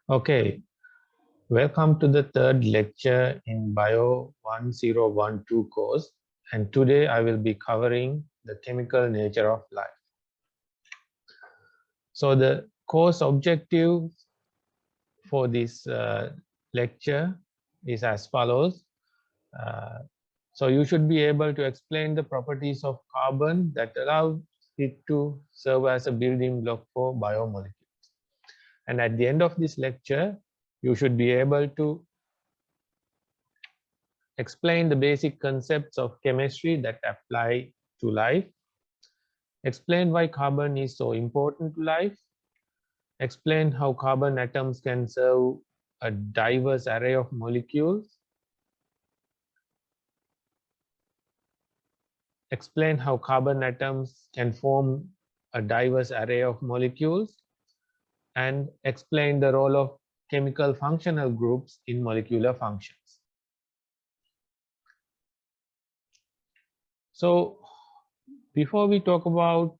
Okay, welcome to the third lecture in Bio 1012 course, and today I will be covering the chemical nature of life. So the course objective for this lecture is as follows. So you should be able to explain the properties of carbon that allow it to serve as a building block for biomolecules. And at the end of this lecture, you should be able to explain the basic concepts of chemistry that apply to life, explain why carbon is so important to life, explain how carbon atoms can serve a diverse array of molecules, explain how carbon atoms can form a diverse array of molecules, and explain the role of chemical functional groups in molecular functions. So before we talk about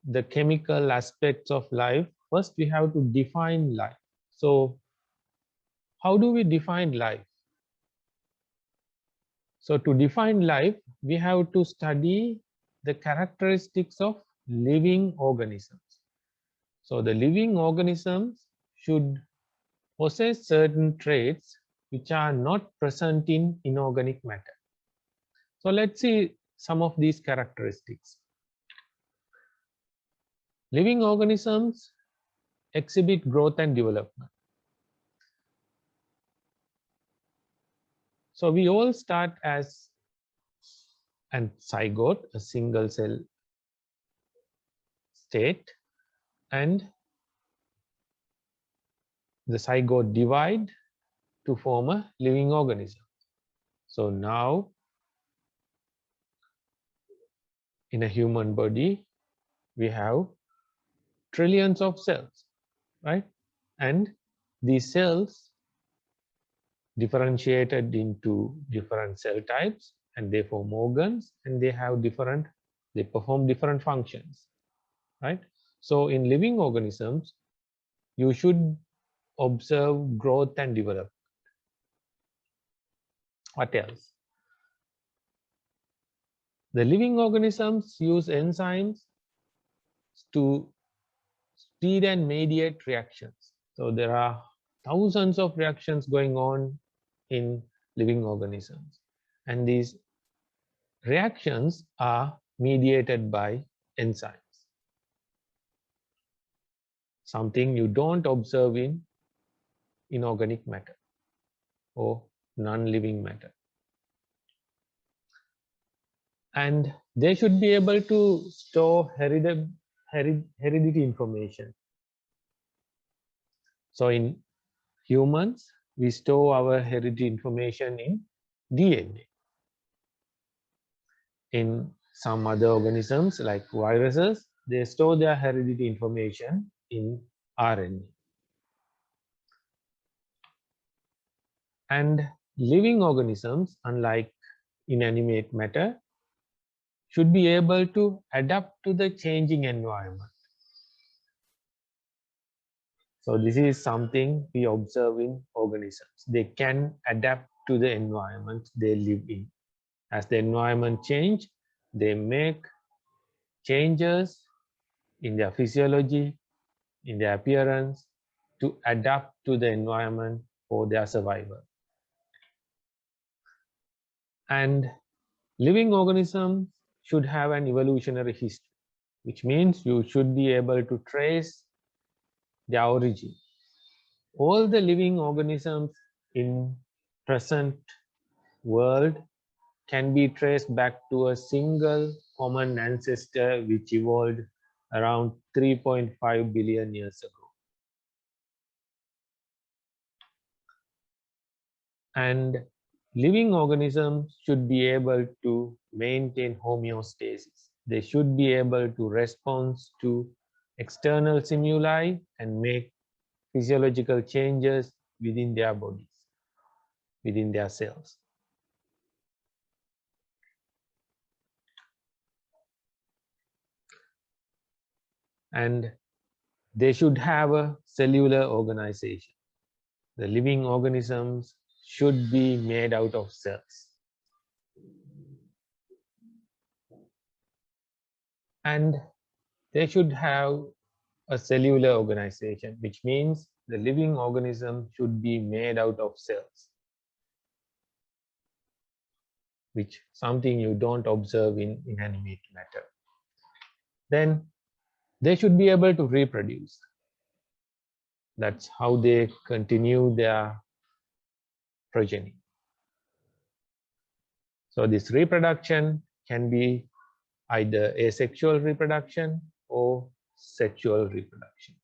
the chemical aspects of life, first we have to define life. So how do we define life? So to define life, we have to study the characteristics of living organisms. So the living organisms should possess certain traits which are not present in inorganic matter. So let's see some of these characteristics. Living organisms exhibit growth and development. So we all start as a zygote, a single cell state, and the zygote divide to form a living organism. So now in a human body, we have trillions of cells, right? And these cells differentiated into different cell types, and they form organs, and they perform different functions, right? So in living organisms, you should observe growth and development. What else? The living organisms use enzymes to speed and mediate reactions. So there are thousands of reactions going on in living organisms, and these reactions are mediated by enzymes, something you don't observe in inorganic matter or non-living matter. And they should be able to store heredity information. So in humans, we store our heredity information in DNA. In some other organisms like viruses, they store their heredity information in RNA. And living organisms, unlike inanimate matter, should be able to adapt to the changing environment. So this is something we observe in organisms. They can adapt to the environment they live in. As the environment change, they make changes in their physiology, in their appearance, to adapt to the environment for their survival. And living organisms should have an evolutionary history, which means you should be able to trace their origin. All the living organisms in present world can be traced back to a single common ancestor which evolved around 3.5 billion years ago. And living organisms should be able to maintain homeostasis. They should be able to respond to external stimuli and make physiological changes within their bodies, within their cells. And they should have a cellular organization. The living organisms should be made out of cells. And they should have a cellular organization, which means the living organism should be made out of cells, which something you don't observe in inanimate matter. Then they should be able to reproduce. That's how they continue their progeny. So this reproduction can be either asexual reproduction or sexual reproduction.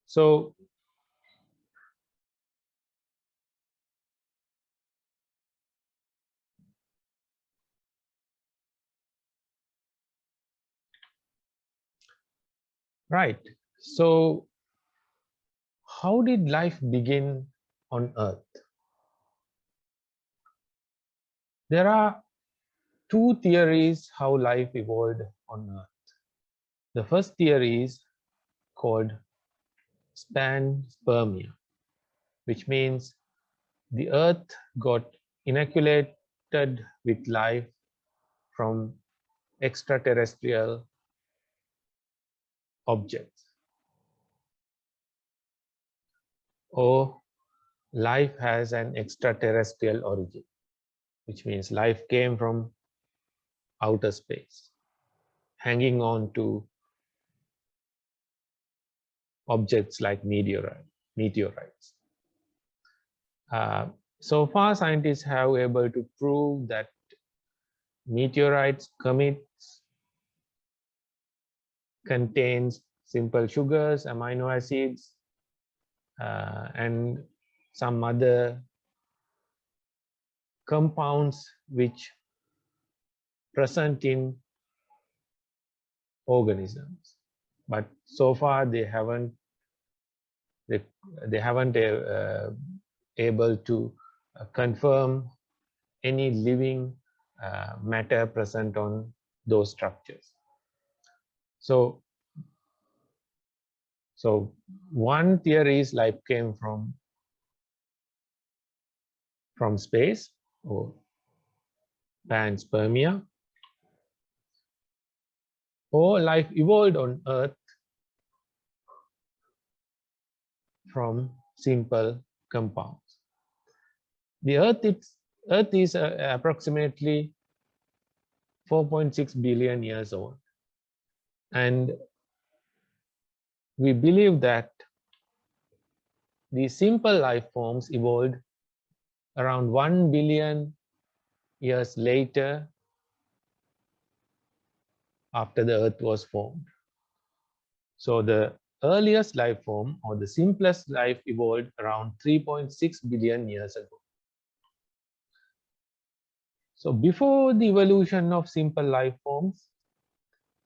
So right. So how did life begin on Earth? There are two theories how life evolved on Earth. The first theory is called panspermia, which means the Earth got inoculated with life from extraterrestrial objects, or life has an extraterrestrial origin, which means life came from outer space, hanging on to objects like meteorites. So far, scientists have able to prove that meteorites, comets contains simple sugars, amino acids, and some other compounds which present in organisms, but so far they haven't able to confirm any living matter present on those structures. So one theory is life came from space, or panspermia, or life evolved on Earth from simple compounds. The Earth is approximately 4.6 billion years old, and we believe that the simple life forms evolved around 1 billion years later after the Earth was formed. So the earliest life form, or the simplest life, evolved around 3.6 billion years ago. So before the evolution of simple life forms,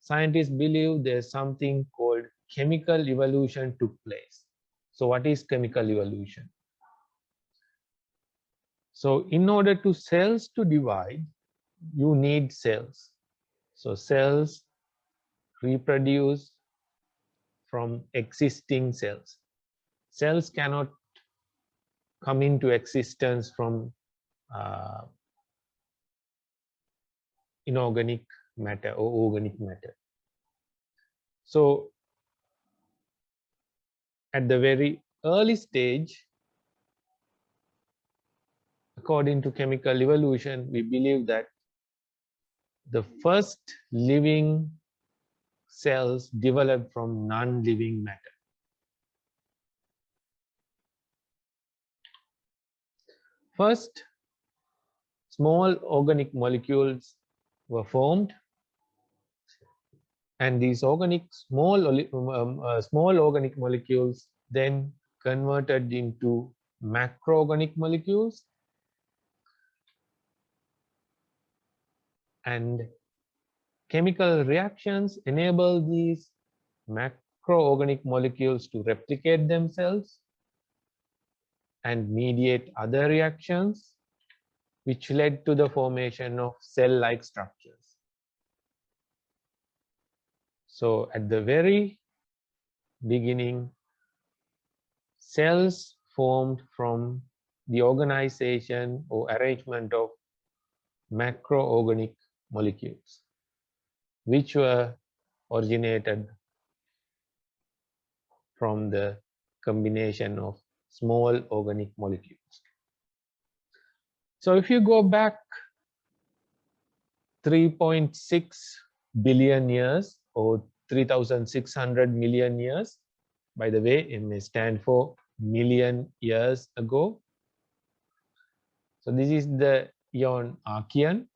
scientists believe there's something called chemical evolution took place. So what is chemical evolution? So in order to cells to divide, you need cells. So cells reproduce from existing cells. Cells cannot come into existence from inorganic matter or organic matter. So at the very early stage, according to chemical evolution, we believe that the first living cells developed from non-living matter. First, small organic molecules were formed, and these small organic molecules then converted into macroorganic molecules, and chemical reactions enable these macroorganic molecules to replicate themselves and mediate other reactions, which led to the formation of cell-like structures. So at the very beginning, cells formed from the organization or arrangement of macroorganic molecules, which were originated from the combination of small organic molecules. So if you go back 3.6 billion years or 3,600 million years, by the way, it may stand for million years ago. So this is the eon Archean.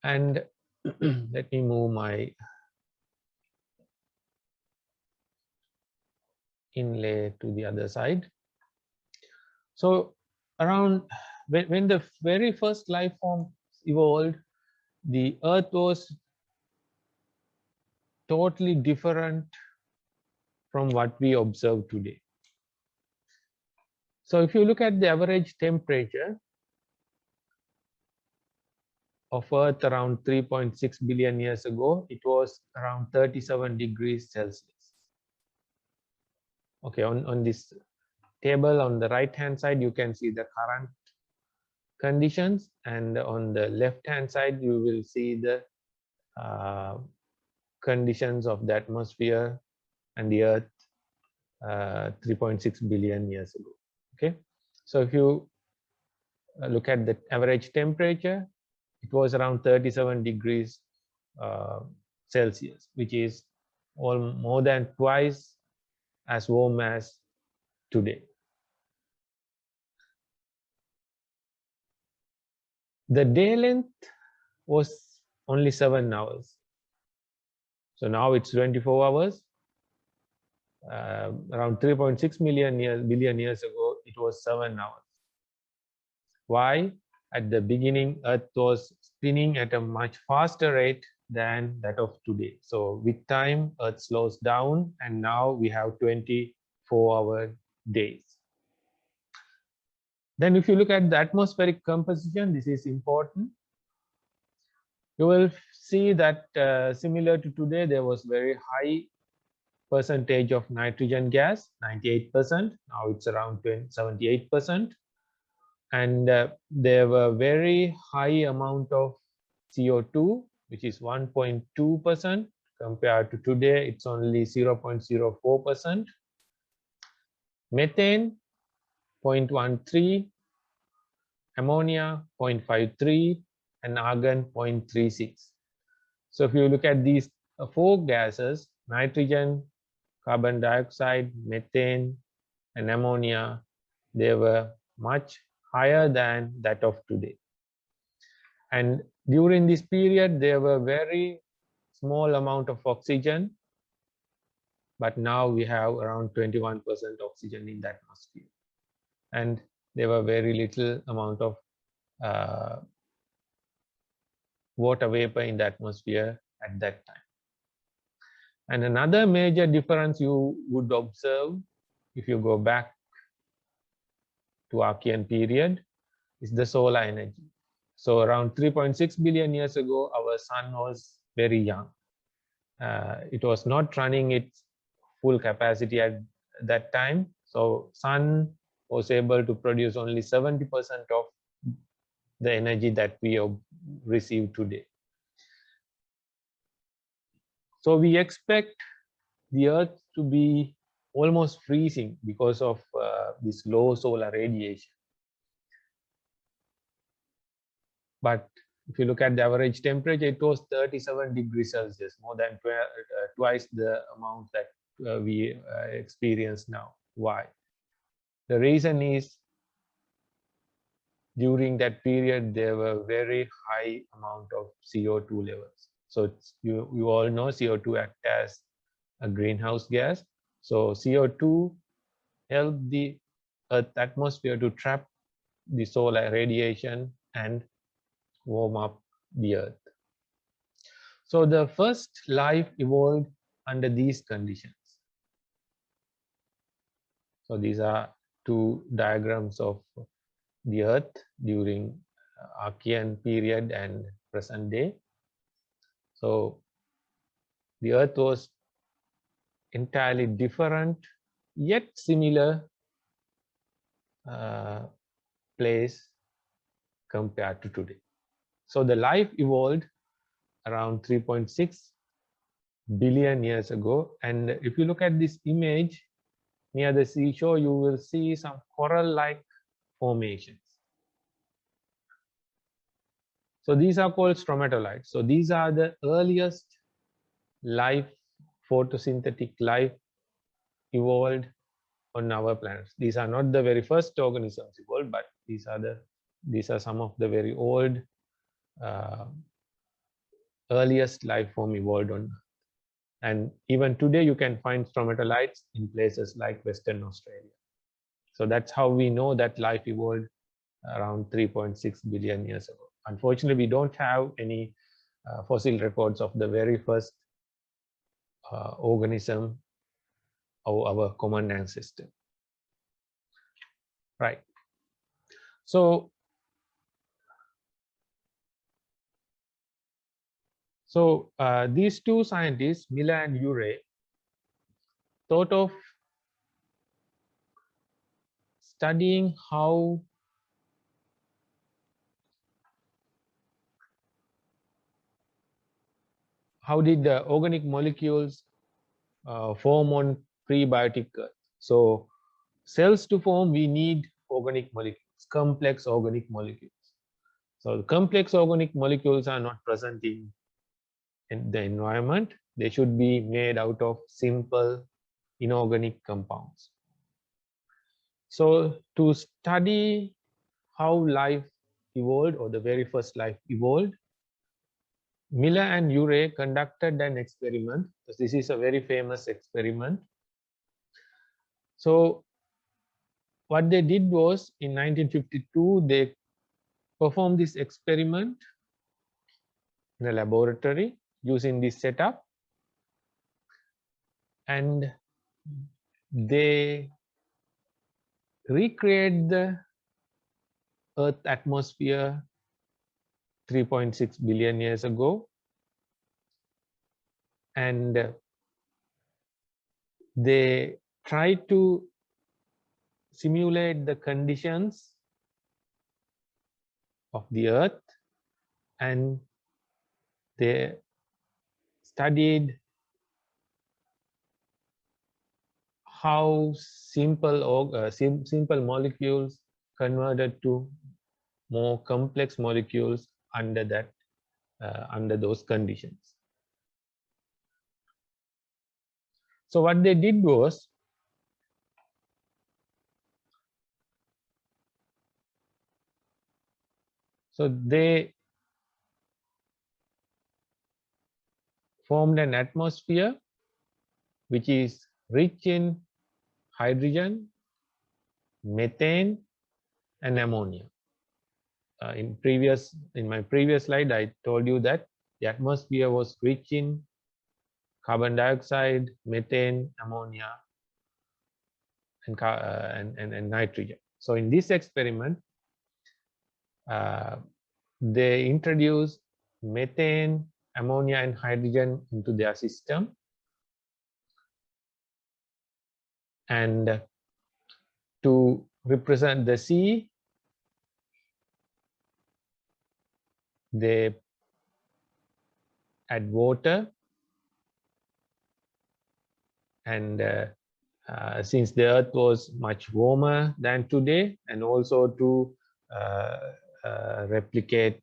And let me move my inlay to the other side. So around when the very first life form evolved, the Earth was totally different from what we observe today. So if you look at the average temperature of Earth around 3.6 billion years ago, it was around 37 degrees Celsius. Okay, on this table on the right hand side, you can see the current conditions, and on the left hand side, you will see the conditions of the atmosphere and the Earth 3.6 billion years ago. Okay, so if you look at the average temperature, it was around 37 degrees Celsius, which is more than twice as warm as today. The day length was only 7 hours. So now it's 24 hours. Around 3.6 billion years ago, it was 7 hours. Why? At the beginning, Earth was spinning at a much faster rate than that of today. So with time, Earth slows down, and now we have 24-hour days. Then if you look at the atmospheric composition, this is important. You will see that similar to today, there was very high percentage of nitrogen gas, 98%. Now it's around 78%. And there were very high amount of CO2, which is 1.2%. Compared to today, it's only 0.04%. Methane, 0.13. Ammonia, 0.53. And argon, 0.36. So if you look at these four gases, nitrogen, carbon dioxide, methane, and ammonia, they were much higher than that of today. And during this period, there were very small amount of oxygen, but now we have around 21% oxygen in the atmosphere. And there were very little amount of water vapor in the atmosphere at that time. And another major difference you would observe if you go back to Archean period is the solar energy. So around 3.6 billion years ago, our sun was very young. It was not running its full capacity at that time. So sun was able to produce only 70% of the energy that we receive today. So we expect the Earth to be almost freezing because of this low solar radiation. But if you look at the average temperature, it was 37 degrees Celsius, more than twice the amount that we experience now. Why? The reason is during that period, there were very high amount of CO2 levels. So you all know CO2 acts as a greenhouse gas. So CO2 helped the Earth atmosphere to trap the solar radiation and warm up the Earth. So the first life evolved under these conditions. So these are two diagrams of the Earth during Archean period and present day. So the Earth was entirely different yet similar place compared to today. So the life evolved around 3.6 billion years ago, and if you look at this image near the seashore, you will see some coral-like formations. So these are called stromatolites. So these are the earliest life, photosynthetic life evolved on our planet. These are not the very first organisms evolved, but these are some of the very old earliest life form evolved on Earth. And even today you can find stromatolites in places like Western Australia. So that's how we know that life evolved around 3.6 billion years ago. Unfortunately, we don't have any fossil records of the very first organism of our common ancestor. Right. So these two scientists, Miller and Urey, thought of studying how did the organic molecules form on prebiotic Earth. So cells to form, we need organic molecules, complex organic molecules. So the complex organic molecules are not present in the environment. They should be made out of simple inorganic compounds. So to study how life evolved, or the very first life evolved, Miller and Urey conducted an experiment. This is a very famous experiment. So what they did was, in 1952, they performed this experiment in a laboratory using this setup, and they recreate the Earth atmosphere 3.6 billion years ago, and they try to simulate the conditions of the Earth, and they studied how simple molecules converted to more complex molecules under those conditions. So what they did was, so they formed an atmosphere which is rich in hydrogen, methane, and ammonia. In my previous slide, I told you that the atmosphere was rich in carbon dioxide, methane, ammonia, and nitrogen. So in this experiment, they introduced methane, ammonia, and hydrogen into their system, and to represent the sea, they add water, and since the Earth was much warmer than today, and also to replicate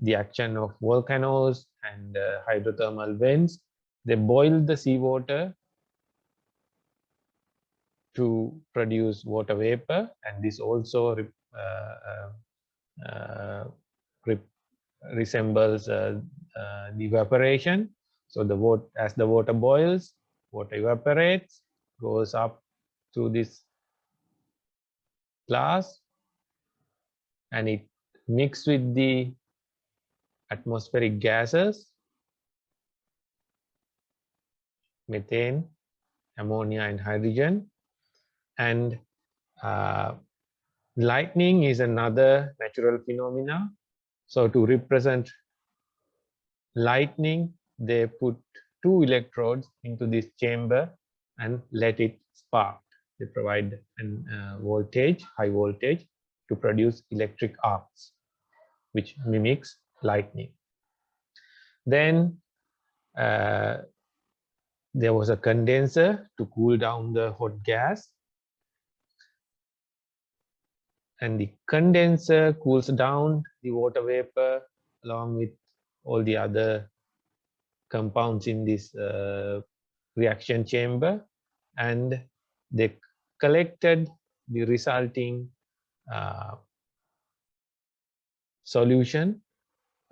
the action of volcanoes and hydrothermal vents, they boiled the seawater to produce water vapor, and this also resembles the evaporation. So as the water boils, water evaporates, goes up through this glass, and it mixes with the atmospheric gases, methane, ammonia, and hydrogen. And lightning is another natural phenomena. So to represent lightning, they put 2 electrodes into this chamber and let it spark. They provide an voltage, high voltage, to produce electric arcs, which mimics lightning. Then there was a condenser to cool down the hot gas, and the condenser cools down the water vapor along with all the other compounds in this reaction chamber, and they collected the resulting solution.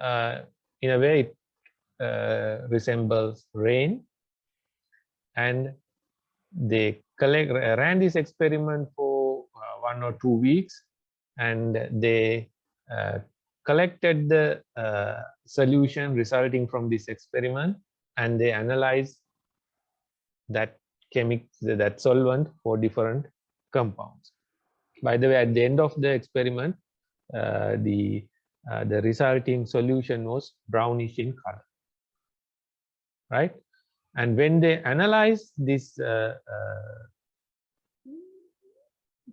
In a way, it resembles rain, and they ran this experiment for 1 or 2 weeks, and they collected the solution resulting from this experiment, and they analyzed that solvent for different compounds. By the way, at the end of the experiment, the resulting solution was brownish in color, right? And when they analyzed this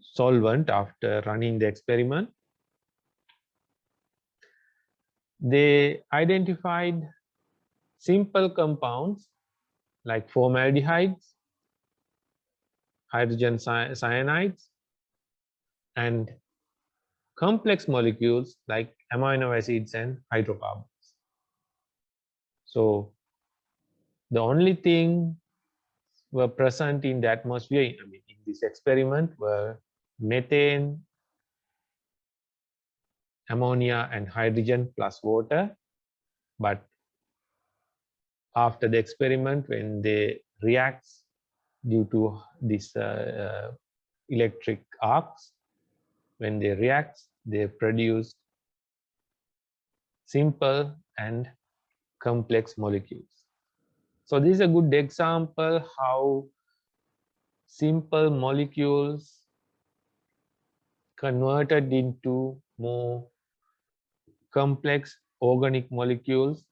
solvent after running the experiment, they identified simple compounds like formaldehydes, hydrogen cyanides, and complex molecules like amino acids and hydrocarbons. So the only thing were present in the atmosphere, I mean, in this experiment, were methane, ammonia, and hydrogen plus water. But after the experiment, when they react due to this electric arcs, when they react, they produce simple and complex molecules. So this is a good example how simple molecules converted into more complex organic molecules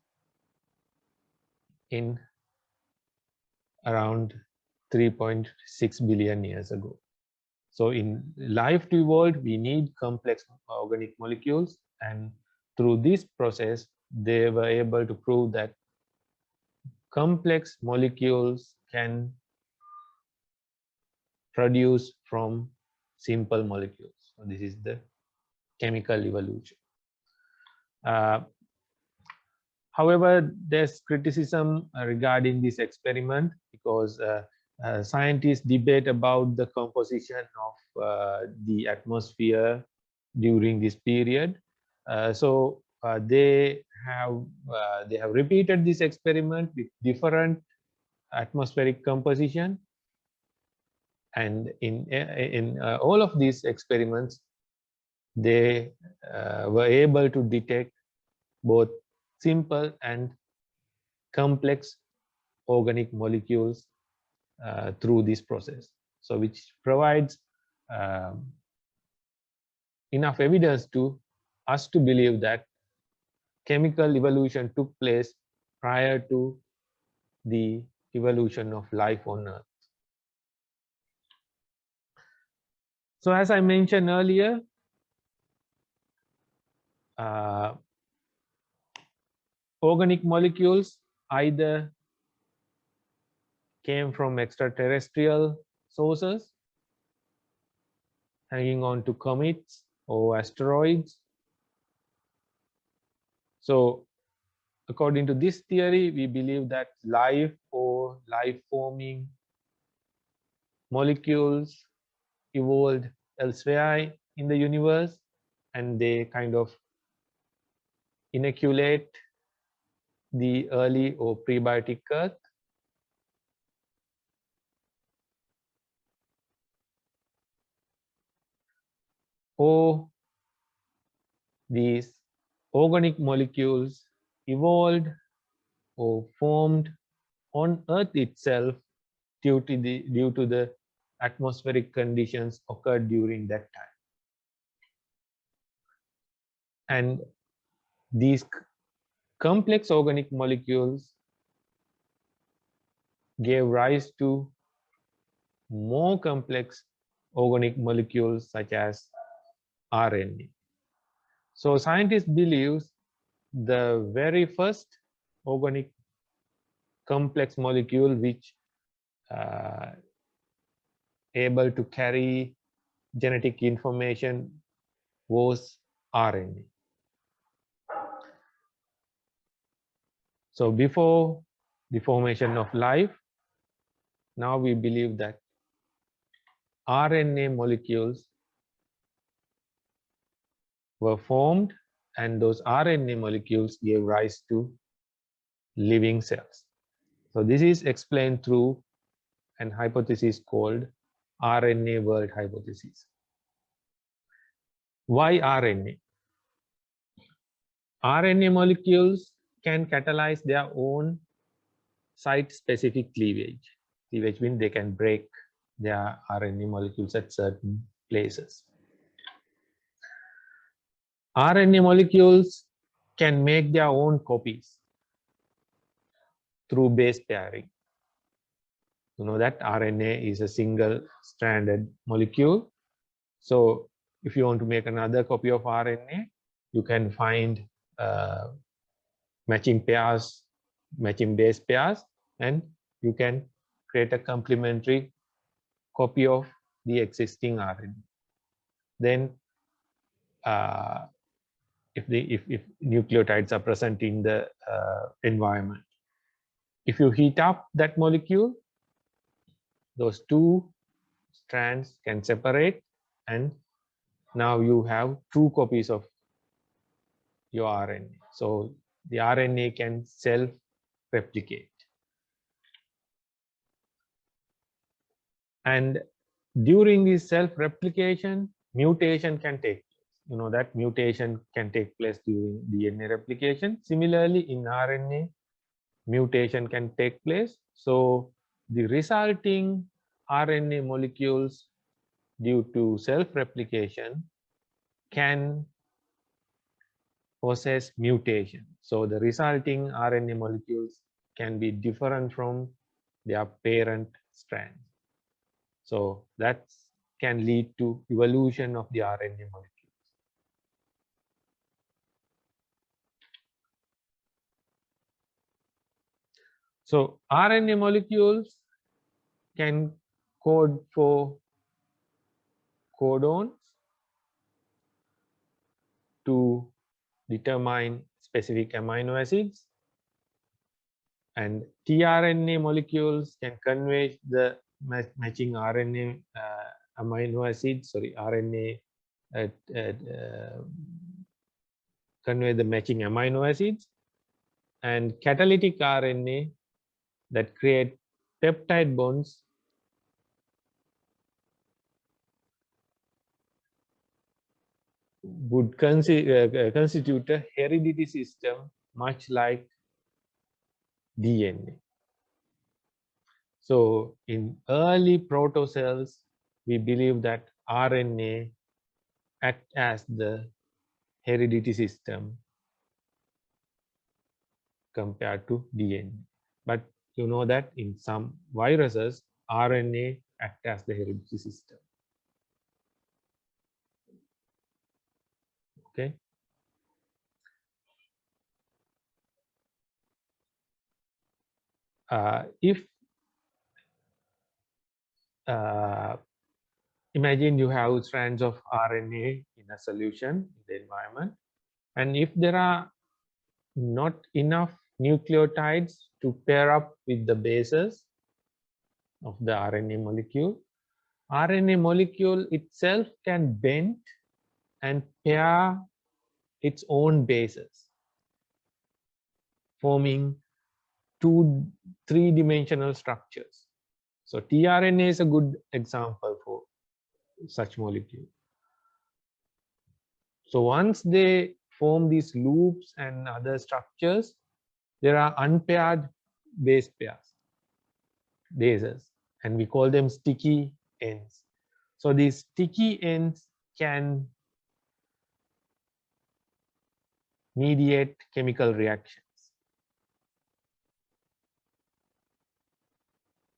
in around 3.6 billion years ago. So in life to evolve, we need complex organic molecules, and through this process, they were able to prove that complex molecules can produce from simple molecules. So this is the chemical evolution. However, there's criticism regarding this experiment because scientists debate about the composition of the atmosphere during this period. So they have repeated this experiment with different atmospheric composition, and in all of these experiments, they were able to detect both simple and complex organic molecules through this process. So which provides enough evidence to us to believe that chemical evolution took place prior to the evolution of life on Earth. So as I mentioned earlier, organic molecules either came from extraterrestrial sources, hanging on to comets or asteroids. So according to this theory, we believe that life or life-forming molecules evolved elsewhere in the universe, and they kind of inoculate the early or prebiotic Earth. Or these organic molecules evolved or formed on Earth itself due to the atmospheric conditions occurred during that time. And these complex organic molecules gave rise to more complex organic molecules such as RNA. So scientists believe the very first organic complex molecule which able to carry genetic information was RNA. So before the formation of life, now we believe that RNA molecules were formed, and those RNA molecules gave rise to living cells. So this is explained through an hypothesis called RNA world hypothesis. Why RNA? RNA molecules can catalyze their own site-specific cleavage. Cleavage means they can break their RNA molecules at certain places. RNA molecules can make their own copies through base pairing. You know that RNA is a single-stranded molecule. So if you want to make another copy of RNA, you can find matching pairs, matching base pairs, and you can create a complementary copy of the existing RNA. Then if nucleotides are present in the environment, if you heat up that molecule, those two strands can separate, and now you have two copies of your RNA. So the RNA can self-replicate. And during this self-replication, mutation can take place. You know that mutation can take place during DNA replication. Similarly, in RNA, mutation can take place. So the resulting RNA molecules due to self-replication can possess mutation. So the resulting RNA molecules can be different from their parent strand. So that can lead to evolution of the RNA molecules. So RNA molecules can code for codons to determine specific amino acids, and tRNA molecules can convey the matching RNA amino acids, sorry, RNA convey the matching amino acids, and catalytic RNA that create peptide bonds would constitute a heredity system much like DNA. So in early protocells, we believe that RNA act as the heredity system compared to DNA. But you know that in some viruses, RNA act as the heredity system. Okay. If imagine you have strands of RNA in a solution in the environment, and if there are not enough nucleotides to pair up with the bases of the RNA molecule itself can bend and pair its own bases, forming three-dimensional structures. So tRNA is a good example for such molecule. So once they form these loops and other structures, there are unpaired bases, and we call them sticky ends. So these sticky ends can mediate chemical reactions.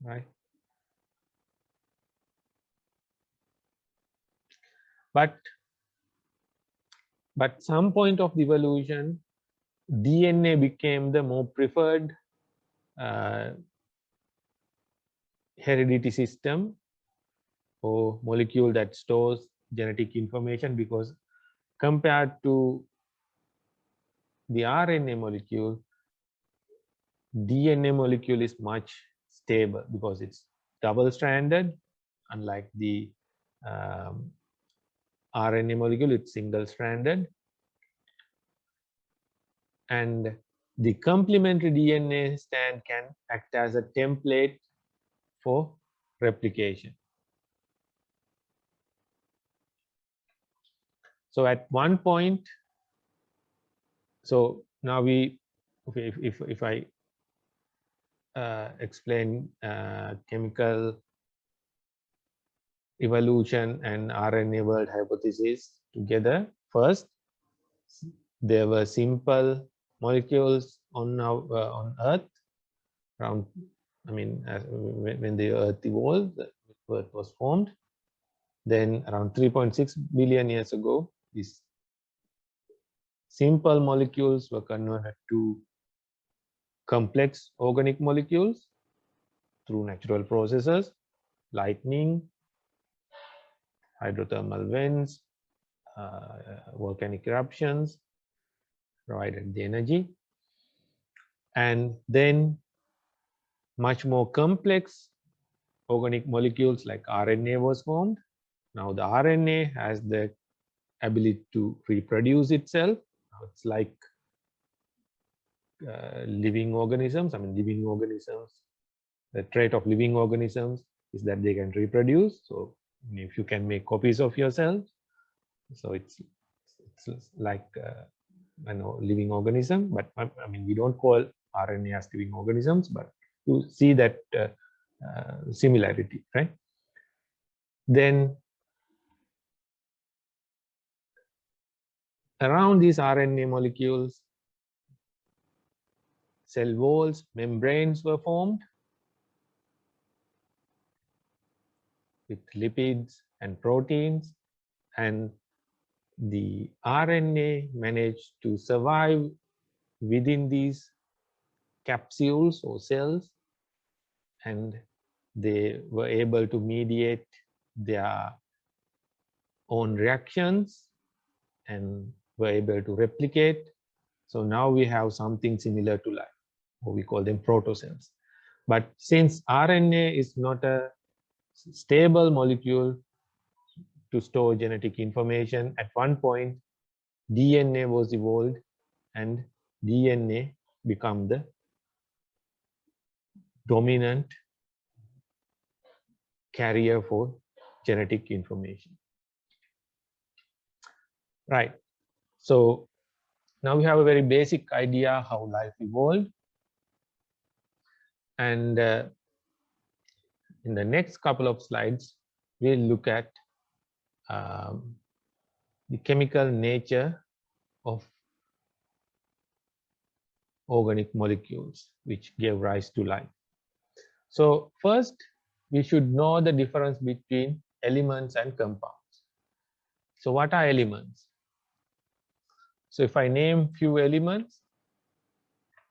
right? But some point of the evolution, DNA became the more preferred uh, heredity system or molecule that stores genetic information, because compared to the RNA molecule, DNA molecule is much stable because it's double stranded, unlike the um, RNA molecule, it's single stranded. And the complementary DNA strand can act as a template for replication. So at one point, so now we, okay, if I explain chemical evolution and RNA world hypothesis together. First, there were simple molecules on on Earth around. I mean, when the Earth evolved, the Earth was formed. Then around 3.6 billion years ago, these simple molecules were converted to complex organic molecules through natural processes, lightning, hydrothermal vents, volcanic eruptions provided the energy. And then much more complex organic molecules like RNA was formed. Now the RNA has the ability to reproduce itself. Now it's like living organisms. I mean, living organisms, the trait of living organisms is that they can reproduce. So if you can make copies of yourself, so it's like living organism. But I mean, we don't call RNA as living organisms, but you see that similarity, right? Then around these RNA molecules, cell walls, membranes were formed with lipids and proteins, and the RNA managed to survive within these capsules or cells, and they were able to mediate their own reactions and were able to replicate. So now we have something similar to life, or we call them protocells. But since RNA is not a stable molecule to store genetic information, at one point DNA was evolved and DNA become the dominant carrier for genetic information. Right. So now we have a very basic idea how life evolved. And in the next couple of slides, we'll look at the chemical nature of organic molecules which gave rise to life. So first, we should know the difference between elements and compounds. So what are elements? So if I name few elements,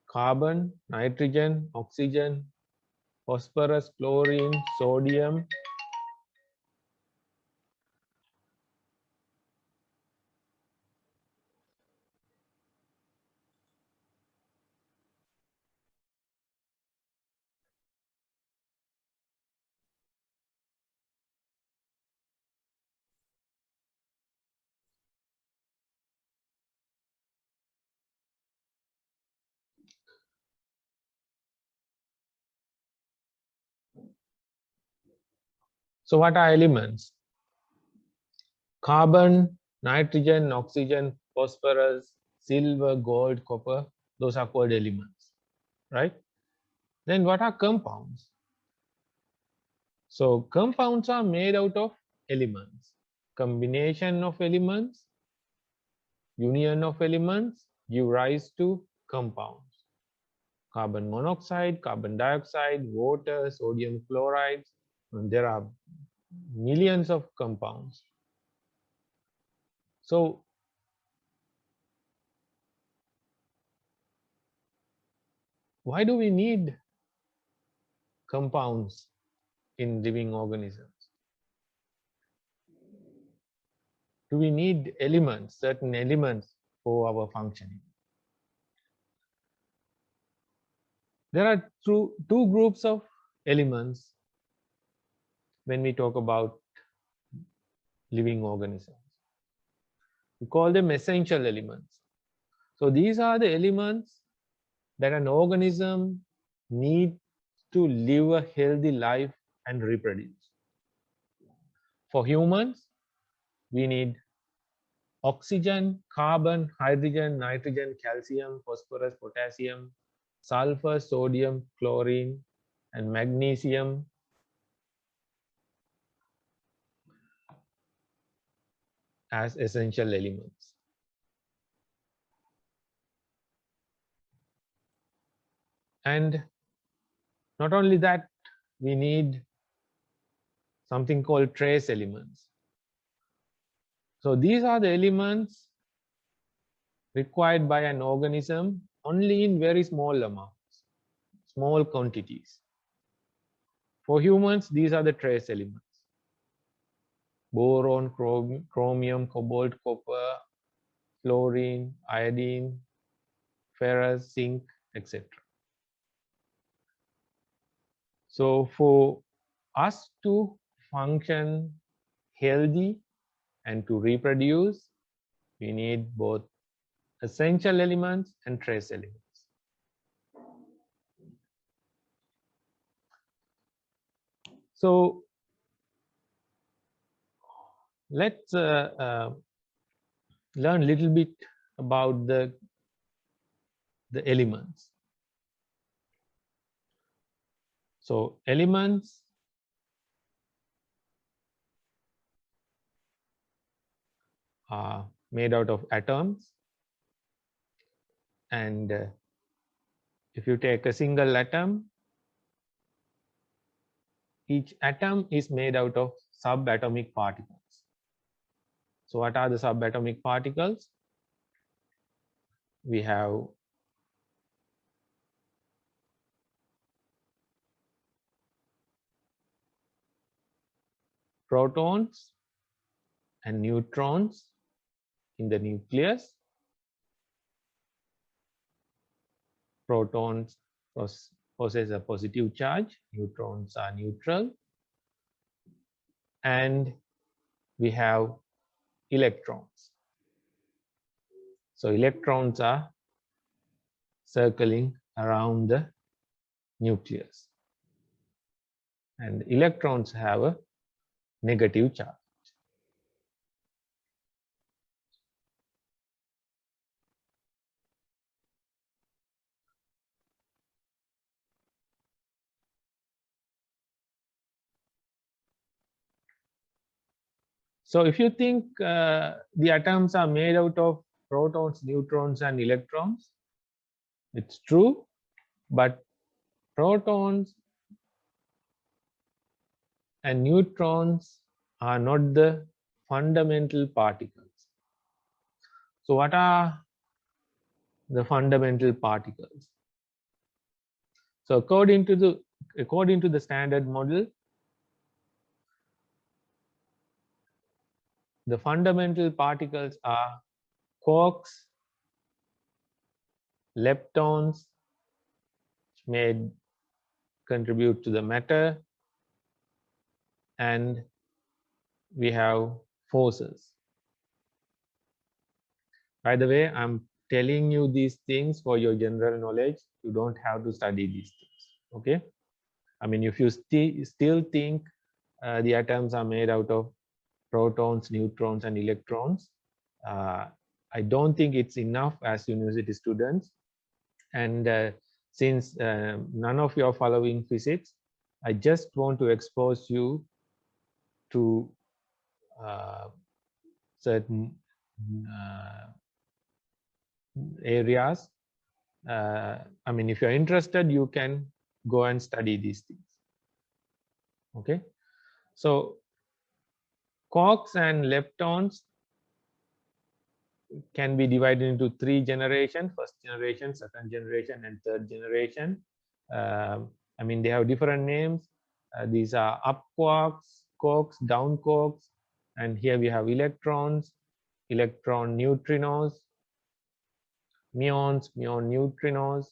carbon, nitrogen, oxygen, phosphorus, chlorine, sodium, so what are elements? Carbon, nitrogen, oxygen, phosphorus, silver, gold, copper, those are called elements, right? Then what are compounds? So compounds are made out of elements. Combination of elements, union of elements give rise to compounds. carbon monoxide, carbon dioxide, water, sodium chloride. And there are millions of compounds. So why do we need compounds in living organisms? Do we need elements, certain elements for our functioning? There are two groups of elements when we talk about living organisms. We call them essential elements. So these are the elements that an organism needs to live a healthy life and reproduce. For humans, we need oxygen, carbon, hydrogen, nitrogen, calcium, phosphorus, potassium, sulfur, sodium, chlorine, and magnesium as essential elements. And not only that, we need something called trace elements. So these are the elements required by an organism only in very small amounts, small quantities. For humans, these are the trace elements: boron, chromium, cobalt, copper, fluorine, iodine, ferrous, zinc, etc. So for us to function healthy and to reproduce, we need both essential elements and trace elements. So let's learn a little bit about the elements. So elements are made out of atoms, and if you take a single atom, each atom is made out of subatomic particles. So what are the subatomic particles? We have protons and neutrons in the nucleus. Protons possess a positive charge, neutrons are neutral, and we have electrons. So electrons are circling around the nucleus, and electrons have a negative charge. So if you think the atoms are made out of protons, neutrons, and electrons, it's true, but protons and neutrons are not the fundamental particles. So what are the fundamental particles? So according to the standard model, the fundamental particles are quarks, leptons, which may contribute to the matter, and we have forces. By the way, I'm telling you these things for your general knowledge. You don't have to study these things. Okay? I mean, if you still think the atoms are made out of protons, neutrons, and electrons, I don't think it's enough as university students. And since none of you are following physics, I just want to expose you to certain areas I mean, if you're interested, you can go and study these things. Okay, so quarks and leptons can be divided into 3 generations: first generation, second generation, and third generation. I mean, they have different names. These are up quarks, quarks, down quarks, and here we have electrons, electron neutrinos, muons, muon neutrinos,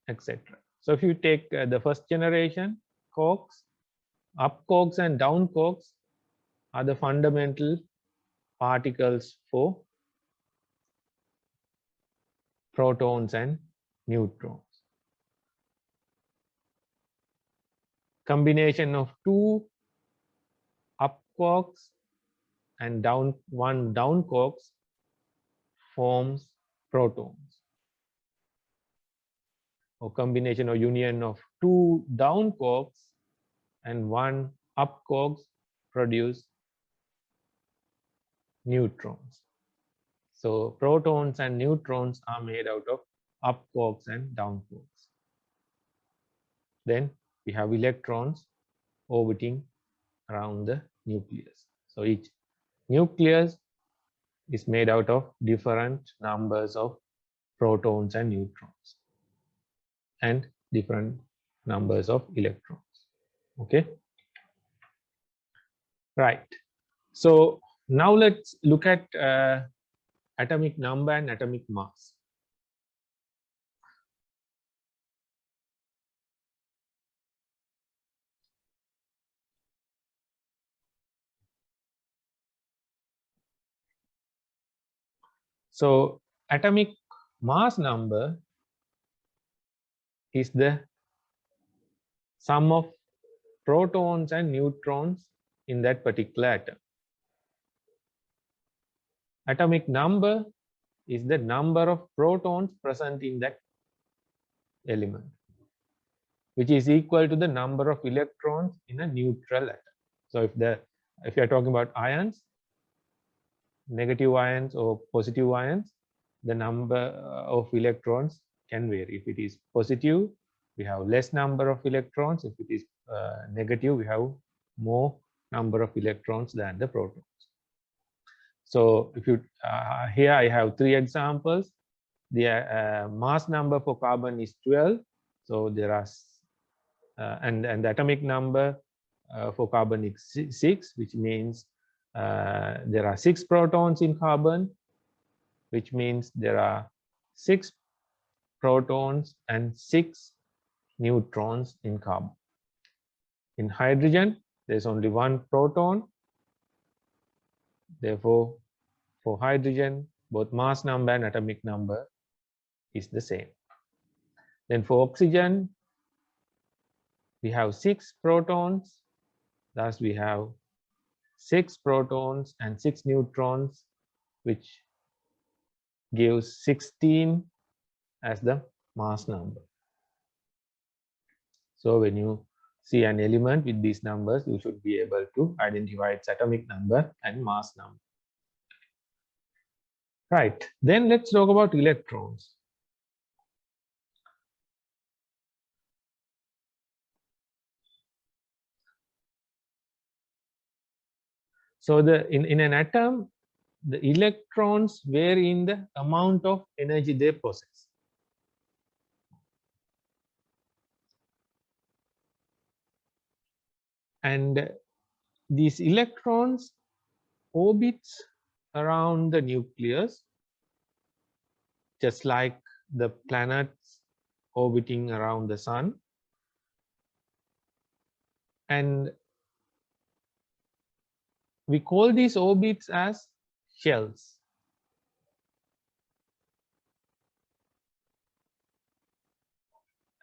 etc. So if you take the first generation quarks, up quarks and down quarks are the fundamental particles for protons and neutrons. Combination of 2 up quarks and one down quarks forms protons, or combination or union of 2 down quarks and 1 up quarks produce neutrons. So protons and neutrons are made out of up quarks and down quarks. Then we have electrons orbiting around the nucleus. So each nucleus is made out of different numbers of protons and neutrons and different numbers of electrons. Okay, right. So now let's look at atomic number and atomic mass. So atomic mass number is the sum of protons and neutrons in that particular atom. Atomic number is the number of protons present in that element, which is equal to the number of electrons in a neutral atom. So if you are talking about ions, negative ions or positive ions, the number of electrons can vary. If it is positive, we have less number of electrons. If it is negative, we have more number of electrons than the protons. So if you here I have 3 examples. The mass number for carbon is 12. So there are and the atomic number for carbon is 6, which means there are 6 protons in carbon, which means there are 6 protons and 6 neutrons in carbon. In hydrogen, there's only 1 proton. Therefore, for hydrogen, both mass number and atomic number is the same. Then for oxygen, we have 6 protons. Thus, we have 6 protons and 6 neutrons, which gives 16 as the mass number. So when you see an element with these numbers, you should be able to identify its atomic number and mass number. Right, then let's talk about electrons. So in an atom, the electrons vary in the amount of energy they possess. And these electrons orbits around the nucleus, just like the planets orbiting around the sun. And we call these orbits as shells.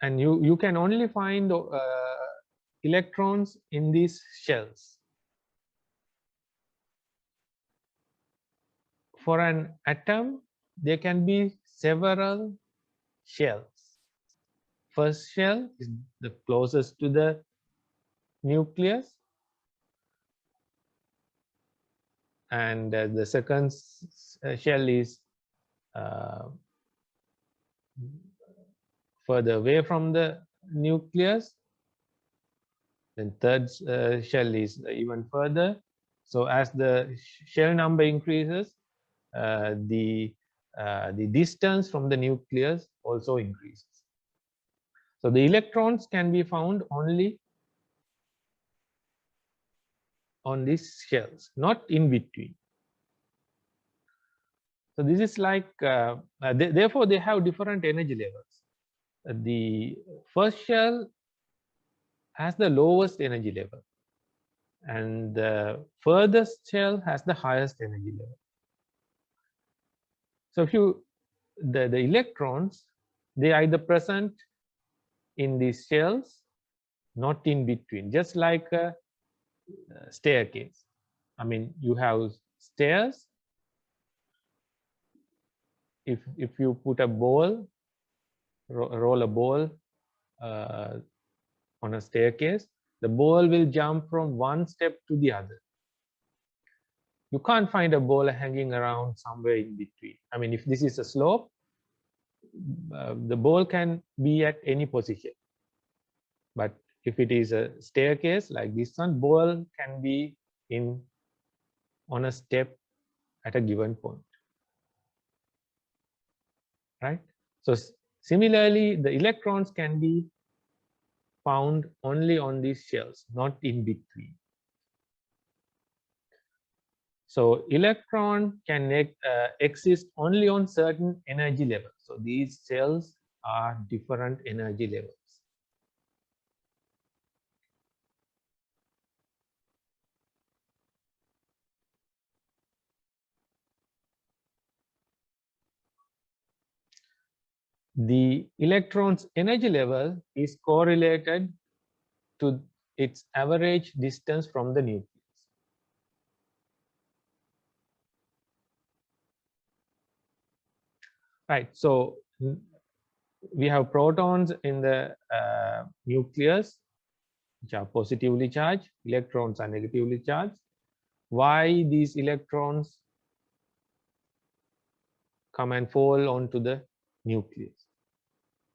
And you can only find electrons in these shells. For an atom, there can be several shells. First shell is the closest to the nucleus, and the second shell is uh, further away from the nucleus, then third shell is even further. So as the shell number increases, the distance from the nucleus also increases. So the electrons can be found only on these shells, not in between. So this is like, therefore they have different energy levels. The first shell has the lowest energy level, and the furthest shell has the highest energy level. So if you, the electrons, they are either present in these shells, not in between, just like a staircase. I mean, you have stairs. If you put a ball, roll a ball on a staircase, the ball will jump from one step to the other. You can't find a ball hanging around somewhere in between. I mean, if this is a slope, the ball can be at any position. But if it is a staircase like this one, ball can be on a step at a given point, right? So similarly, the electrons can be found only on these shells, not in between. So electron can exist only on certain energy levels. So these shells are different energy levels. The electron's energy level is correlated to its average distance from the nucleus. Right, so we have protons in the nucleus, which are positively charged, electrons are negatively charged. Why these electrons come and fall onto the nucleus?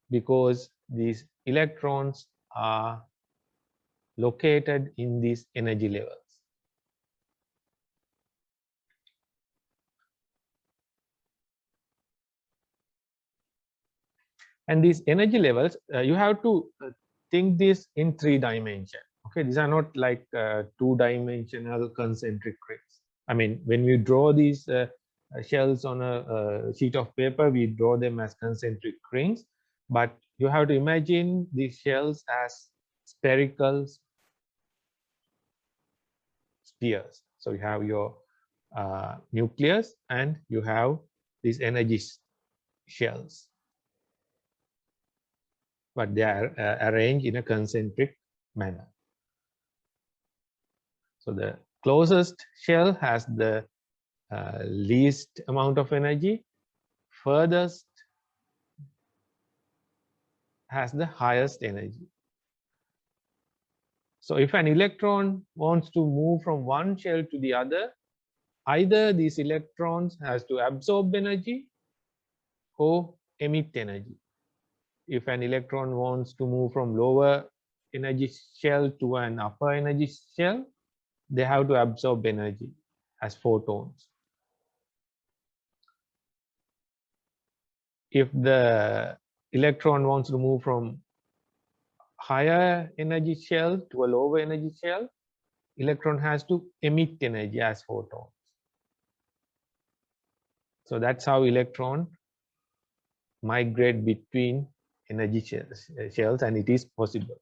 Because these electrons are located in these energy levels. And these energy levels, you have to think this in 3 dimensions. Okay, these are not like 2-dimensional concentric rings. I mean, when we draw these shells on a sheet of paper, we draw them as concentric rings, but you have to imagine these shells as spherical spheres. So you have your nucleus and you have these energy shells, but they are arranged in a concentric manner. So the closest shell has the least amount of energy, furthest has the highest energy. So if an electron wants to move from one shell to the other, either these electrons has to absorb energy or emit energy. If an electron wants to move from lower energy shell to an upper energy shell, they have to absorb energy as photons. If the electron wants to move from higher energy shell to a lower energy shell, electron has to emit energy as photons. So that's how electron migrate between energy shells, and it is possible,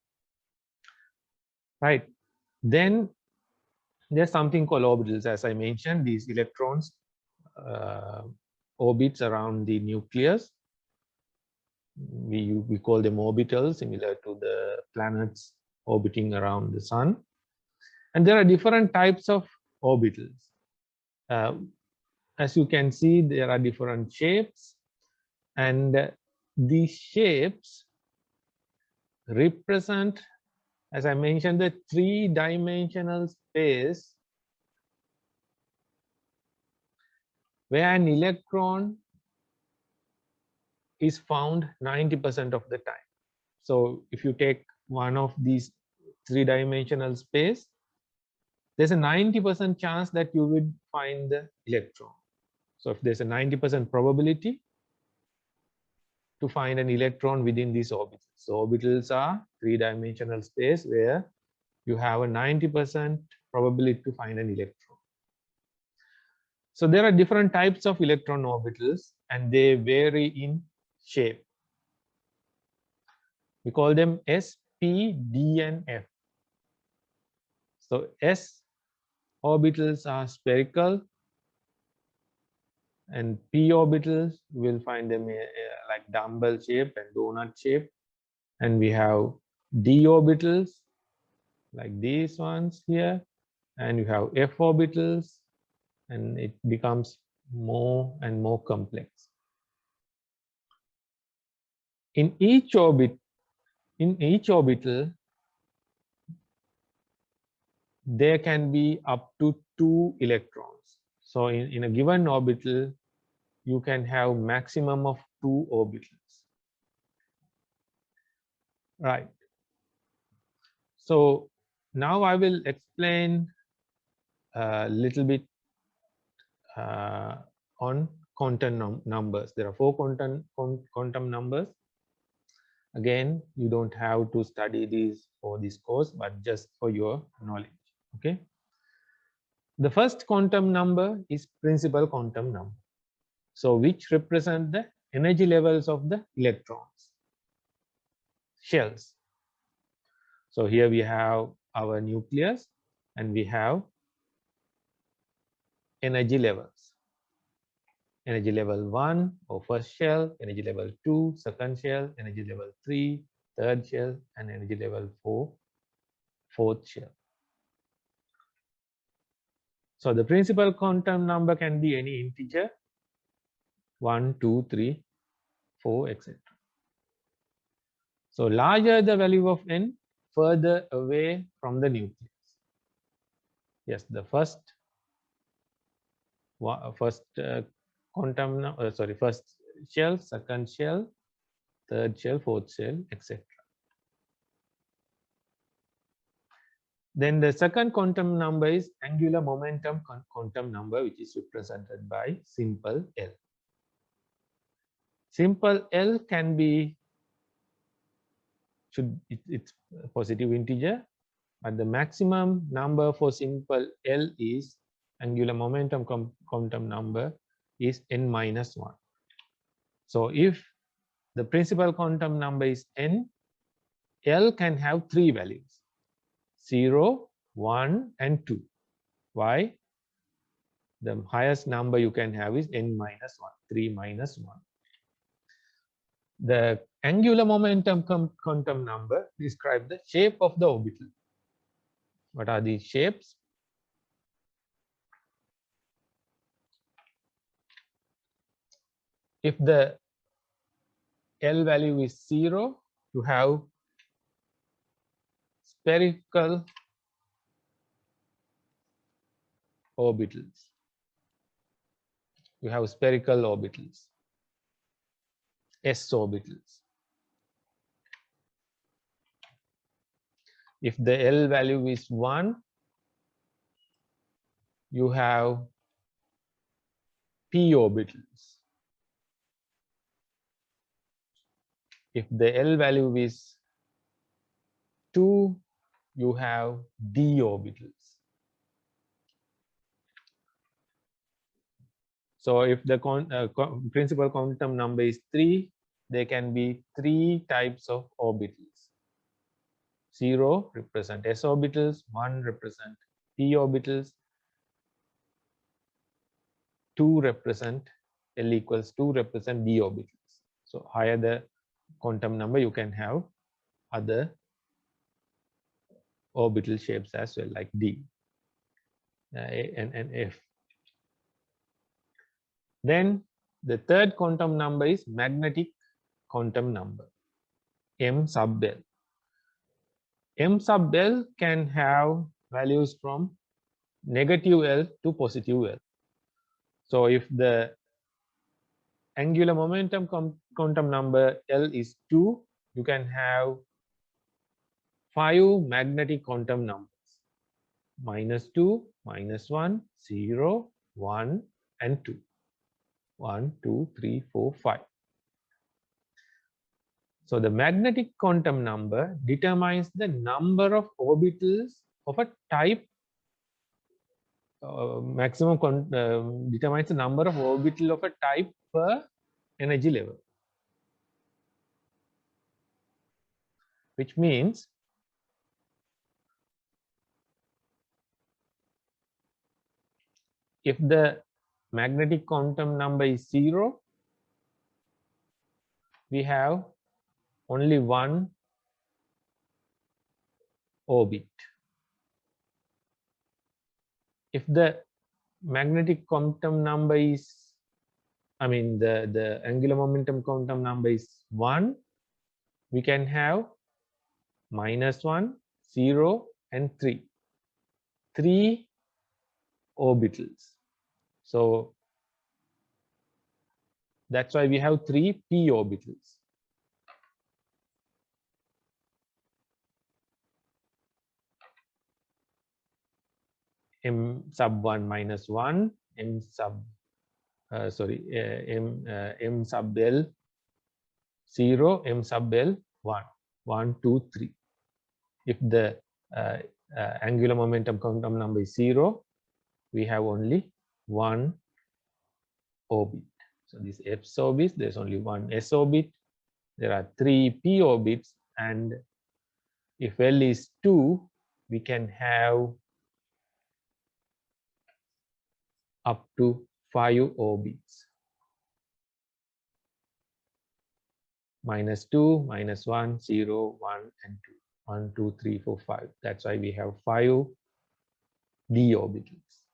right? Then there's something called orbitals. As I mentioned, these electrons orbits around the nucleus. We call them orbitals, similar to the planets orbiting around the sun. And there are different types of orbitals. As you can see, there are different shapes, and these shapes represent, as I mentioned, the 3-dimensional space where an electron is found 90% of the time. So if you take one of these three-dimensional space, there's a 90% chance that you would find the electron. So if there's a 90% probability to find an electron within these orbitals. So orbitals are three-dimensional space where you have a 90% probability to find an electron. So there are different types of electron orbitals and they vary in shape. We call them S, P, D, and F. So S orbitals are spherical, and P orbitals you will find them like dumbbell shape and donut shape. And we have D orbitals like these ones here, and you have F orbitals, and it becomes more and more complex. In each orbital, there can be up to 2 electrons. So in a given orbital, you can have maximum of 2 orbitals. Right. So now I will explain a little bit on quantum numbers. There are 4 quantum numbers. Again, you don't have to study these for this course, but just for your knowledge. Okay. The first quantum number is principal quantum number. So which represent the energy levels of the electrons, shells. So here we have our nucleus and we have energy levels. Energy level 1 or first shell, energy level 2, second shell, energy level 3, third shell, and energy level 4, fourth shell. So the principal quantum number can be any integer, 1, 2, 3, 4, etc. So larger the value of n, further away from the nucleus. Yes, the first shell, second shell, third shell, fourth shell, etc. Then the second quantum number is angular momentum quantum number, which is represented by simple L. Simple L can be, it's a positive integer, but the maximum number for simple L is angular momentum quantum number is n minus 1. So if the principal quantum number is n, L can have 3 values, 0, 1, and 2. Why? The highest number you can have is n minus 1, 3 minus 1. The angular momentum quantum number describes the shape of the orbital. What are these shapes? If the L value is 0, you have spherical orbitals. You have spherical orbitals, s orbitals. If the L value is 1, you have p orbitals. If the L value is 2, you have d orbitals. So if the principal quantum number is 3, there can be 3 types of orbitals. 0 represent s orbitals, 1 represent p orbitals, 2 represent L equals 2 represent d orbitals. So higher the quantum number, you can have other orbital shapes as well, like d and f. Then the third quantum number is magnetic quantum number, m sub L. M sub L can have values from negative L to positive L. So if the angular momentum quantum number L is 2, you can have 5 magnetic quantum numbers: -2, -1, 0, 1, and 2. 1, 2, 3, 4, 5. So the magnetic quantum number determines the number of orbitals of a type. Determines the number of orbital of a type per energy level, which means if the magnetic quantum number is 0, we have only one orbit. If the magnetic quantum number is, the angular momentum quantum number is 1, we can have -1, 0, and 3. 3 orbitals. So that's why we have 3 p orbitals. M sub 1 minus 1, M sub M sub L 0, M sub L 1, 1, 2, 3. If the angular momentum quantum number is 0, we have only one orbit. So this S orbit, there's only one S orbit. There are 3 p orbits, and if L is 2, we can have up to 5 orbits. -2, -1, 0, 1, and 2. 1, 2, 3, 4, 5. That's why we have 5 d orbitals.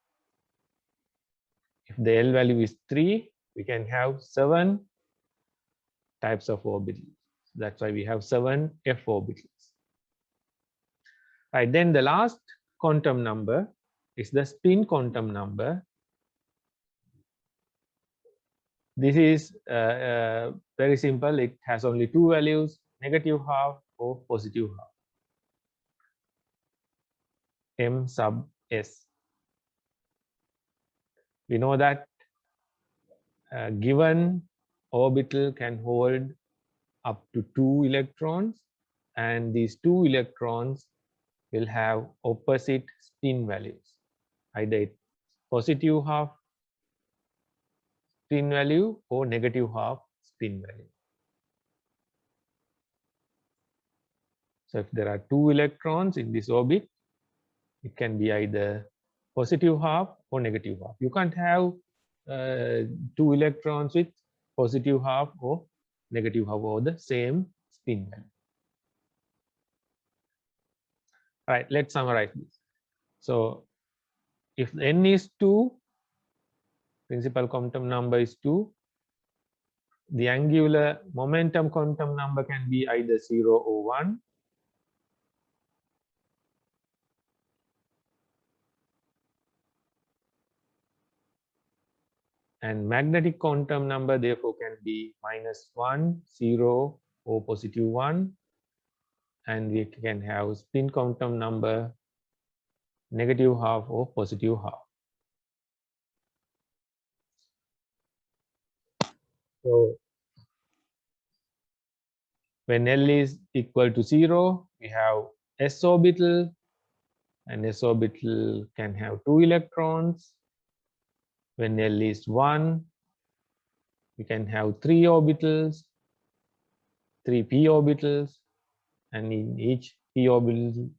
If the L value is 3, we can have 7 types of orbitals. That's why we have 7 f orbitals. Right, then the last quantum number is the spin quantum number. This is very simple. It has only 2 values: -12 or +12. M sub S. We know that a given orbital can hold up to 2 electrons, and these 2 electrons will have opposite spin values, either +12 spin value or -12 spin value. So if there are 2 electrons in this orbit, it can be either +12 or -12. You can't have 2 electrons with +12 or -12 or the same spin value. All right, let's summarize this. So if n is 2, principal quantum number is 2, the angular momentum quantum number can be either 0 or 1. And magnetic quantum number therefore can be -1, 0, or +1. And we can have spin quantum number -12 or +12. So when L is equal to 0, we have S orbital, and S orbital can have 2 electrons. When L is 1, we can have 3 orbitals, 3 p orbitals, and in each p orbital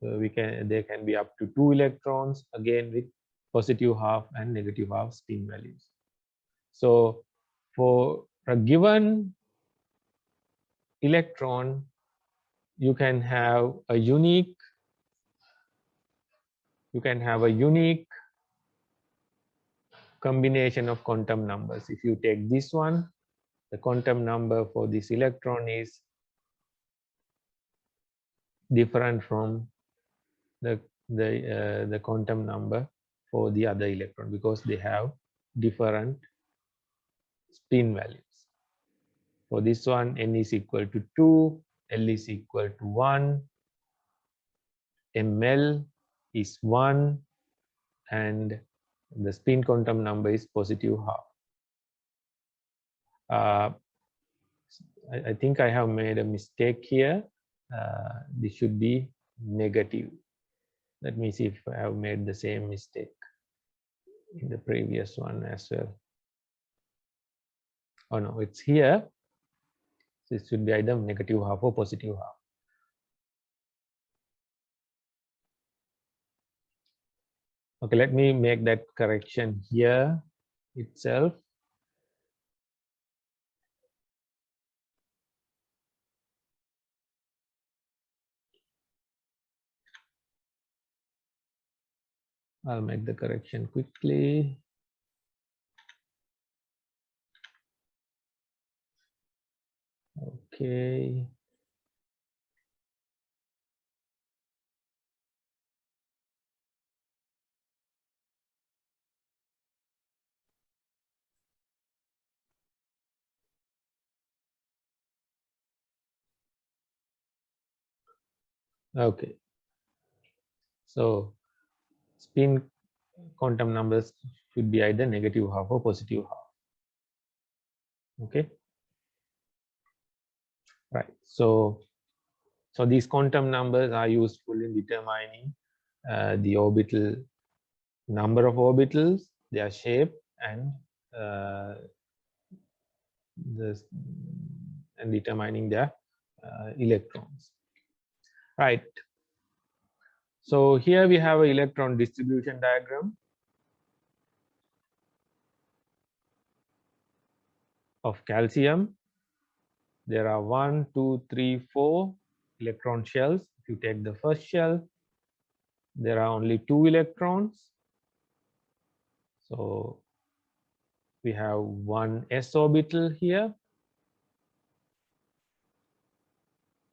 there can be up to 2 electrons, again with +12 and -12 spin values. So for a given electron, you can have a unique combination of quantum numbers. If you take this one, the quantum number for this electron is different from the quantum number for the other electron, because they have different spin values. For this one, n is equal to 2, L is equal to 1, ml is 1, and the spin quantum number is positive half. I think I have made a mistake here. This should be negative. Let me see if I have made the same mistake in the previous one as well. Oh no, it's here. So it should be either negative half or positive half. Okay, let me make that correction here itself. I'll make the correction quickly. Okay. Okay. So spin quantum numbers should be either negative half or positive half. Okay. Right. So these quantum numbers are useful in determining the orbital number of orbitals, their shape, and determining their electrons. Right. So here we have an electron distribution diagram of calcium. There are 1, 2, 3, 4 electron shells. If you take the first shell, there are only 2 electrons. So we have one s orbital here.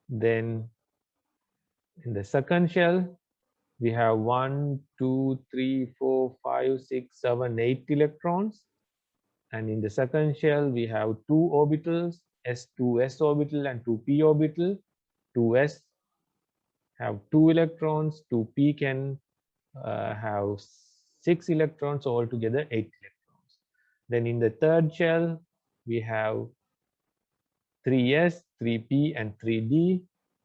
Then in the second shell, we have 1, 2, 3, 4, 5, 6, 7, 8 electrons. And in the second shell, we have 2 orbitals, s2s orbital and 2p orbital. 2s have 2 electrons, 2p can have 6 electrons, altogether 8 electrons. Then in the third shell, we have 3s, 3p, and 3d.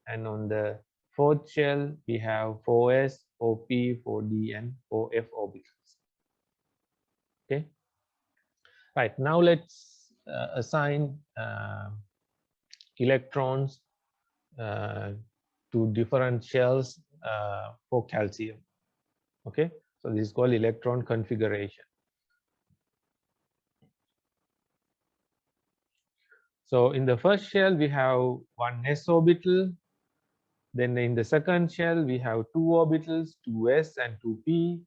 And on the fourth shell, we have 4s, 4p, 4d, and 4f orbitals. Okay. Right. Now let's assign electrons to different shells for calcium. Okay. So this is called electron configuration. So in the first shell, we have one s orbital. Then in the second shell, we have 2 orbitals, 2s and 2p.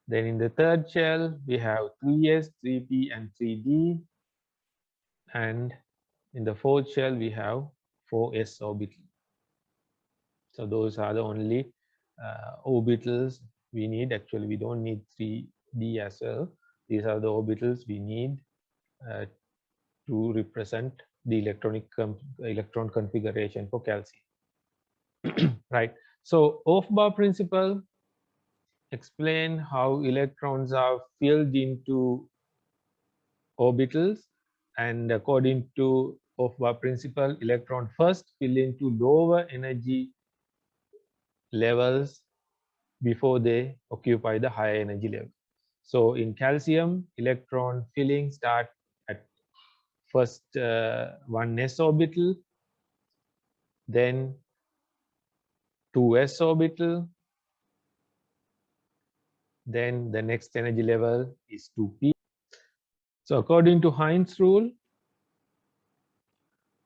Then in the third shell, we have 3s, 3p, and 3d. And in the fourth shell, we have 4s orbital. So those are the only orbitals we need. Actually, we don't need 3d as well. These are the orbitals we need to represent the electron configuration for calcium. Right. So Aufbau principle explain how electrons are filled into orbitals, and according to Aufbau principle, electron first fill into lower energy levels before they occupy the higher energy level. So in calcium, electron filling start at first 1s orbital, then 2s orbital, then the next energy level is 2p. So according to Heinz rule,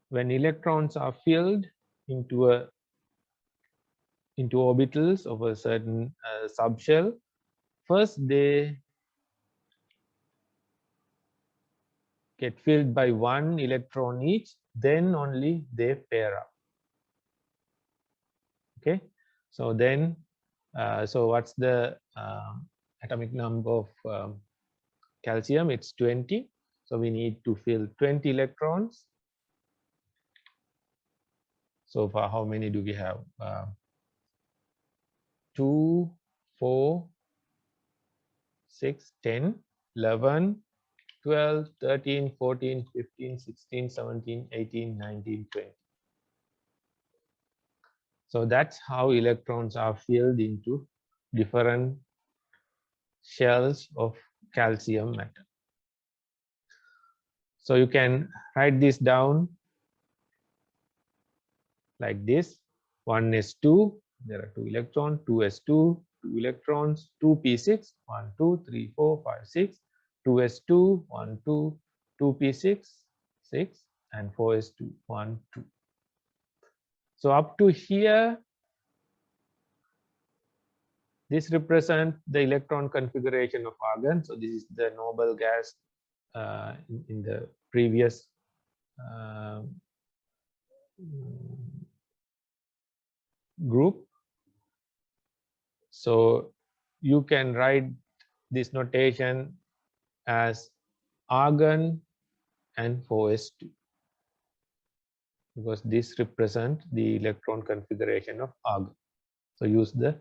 when electrons are filled into orbitals of a certain subshell, first they get filled by 1 electron each, then only they pair up. Okay, so then so what's the atomic number of calcium? It's 20. So we need to fill 20 electrons. So far, how many do we have? 2, 4, 6, 10, 11, 12, 13, 14, 15, 16, 17, 18, 19, 20. So that's how electrons are filled into different shells of calcium metal. So you can write this down like this. 1s2, there are 2 electrons, 2s2, 2 electrons, 2p6, 1, 2, 3, 4, 5, 6, 2s2, 1, 2, 2p6, 6, and 4s2, 1, 2. So up to here, this represents the electron configuration of argon. So this is the noble gas in the previous group. So you can write this notation as argon and 4s2 because this represents the electron configuration of argon. So use the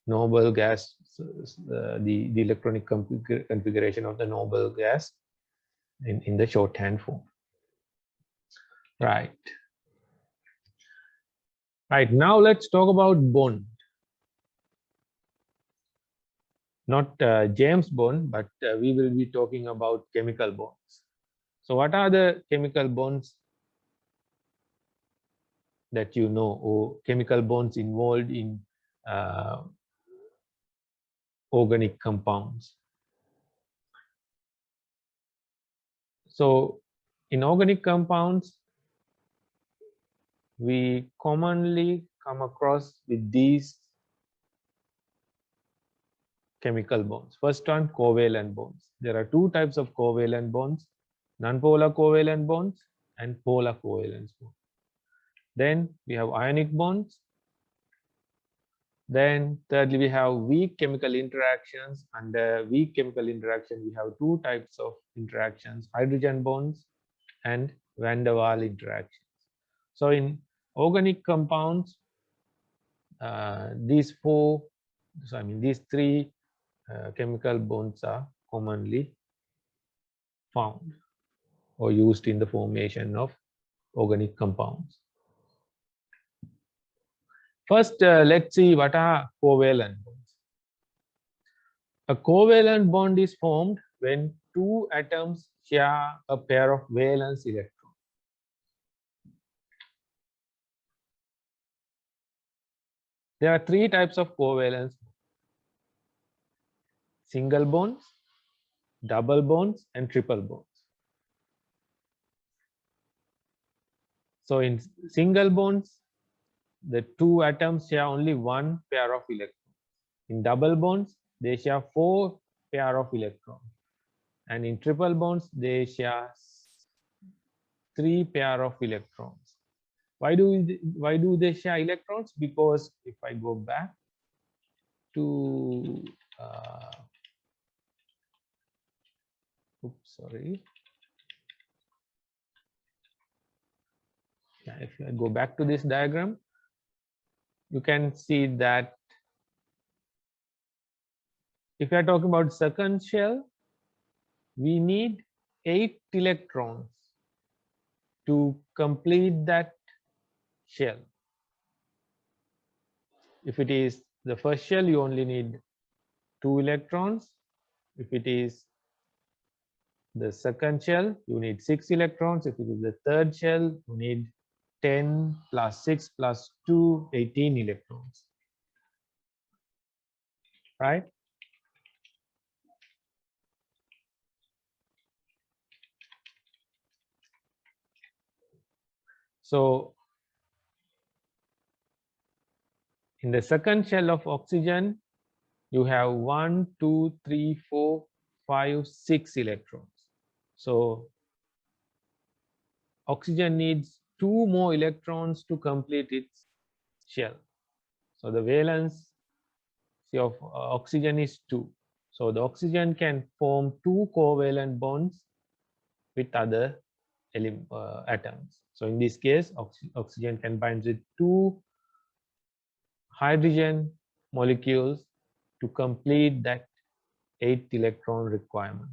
noble gas, the electronic configuration of the noble gas in the shorthand form. Right. Right, now let's talk about bond. Not James Bond, but we will be talking about chemical bonds. So what are the chemical bonds that you know, or chemical bonds involved in organic compounds? So in organic compounds, we commonly come across with these chemical bonds. First one, covalent bonds. There are 2 types of covalent bonds: non-polar covalent bonds and polar covalent bonds. Then we have ionic bonds. Then thirdly, we have weak chemical interactions. Under weak chemical interaction, we have 2 types of interactions: hydrogen bonds and van der Waals interactions. So in organic compounds, these 3 chemical bonds are commonly found or used in the formation of organic compounds. First, let's see what are covalent bonds. A covalent bond is formed when 2 atoms share a pair of valence electrons. There are 3 types of covalence: single bonds, double bonds, and triple bonds. So in single bonds, the 2 atoms share only 1 pair of electrons. In double bonds, they share 4 pair of electrons. And in triple bonds, they share 3 pair of electrons. Why do they share electrons? Because if I go back to if I go back to this diagram, you can see that if we are talking about second shell, we need 8 electrons to complete that shell. If it is the first shell, you only need 2 electrons. If it is the second shell, you need 6 electrons. If it is the third shell, you need 10 plus 6 plus 2, 18 electrons. Right? So in the second shell of oxygen, you have 1, 2, 3, 4, 5, 6 electrons. So oxygen needs 2 more electrons to complete its shell. So the valence of oxygen is 2. So the oxygen can form two covalent bonds with other atoms. So in this case, oxygen can bind with two hydrogen molecules to complete that 8 electron requirement.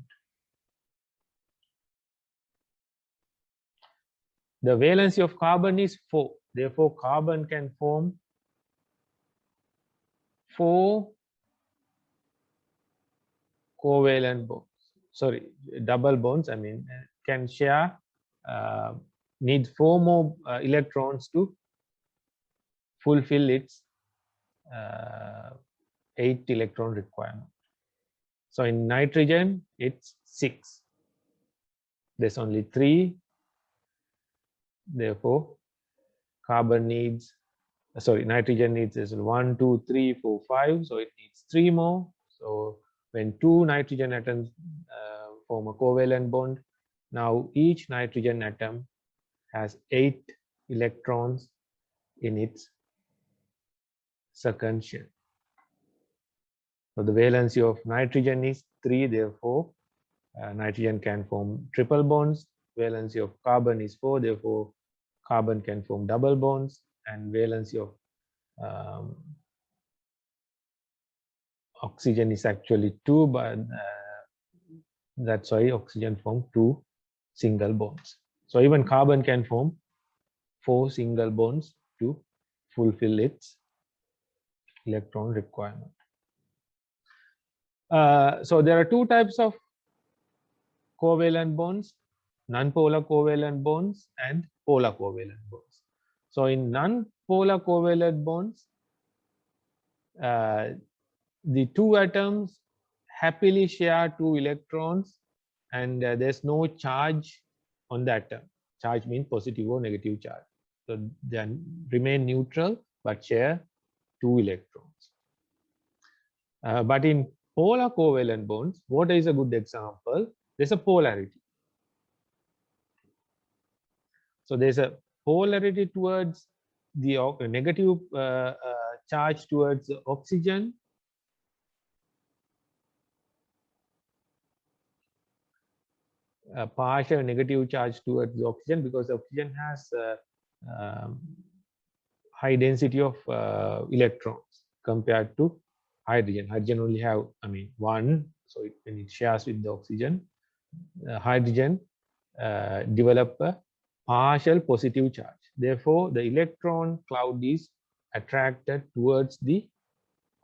The valency of carbon is 4. Therefore, carbon can form 4 covalent bonds. Sorry, double bonds. I mean, can share, needs 4 more electrons to fulfill its 8 electron requirement. So in nitrogen, it's 6. There's only 3. Therefore, carbon needs, nitrogen needs is 1, 2, 3, 4, 5. So it needs 3 more. So when 2 nitrogen atoms form a covalent bond, now each nitrogen atom has 8 electrons in its second shell. So the valency of nitrogen is 3. Therefore, nitrogen can form triple bonds. Valency of carbon is 4. Therefore, carbon can form double bonds. And valency of oxygen is actually 2, but that's why oxygen forms 2 single bonds. So even carbon can form 4 single bonds to fulfill its electron requirement. So there are 2 types of covalent bonds: non-polar covalent bonds and polar covalent bonds. So in non-polar covalent bonds, the 2 atoms happily share 2 electrons, and there's no charge on the atom. Charge means positive or negative charge. So they remain neutral but share 2 electrons. But in polar covalent bonds, water is a good example. There's a polarity. So there's a polarity towards the negative charge towards the oxygen, a partial negative charge towards the oxygen, because oxygen has high density of electrons compared to hydrogen. Hydrogen only have, 1. So when it shares with the oxygen, hydrogen develop a partial positive charge. Therefore, the electron cloud is attracted towards the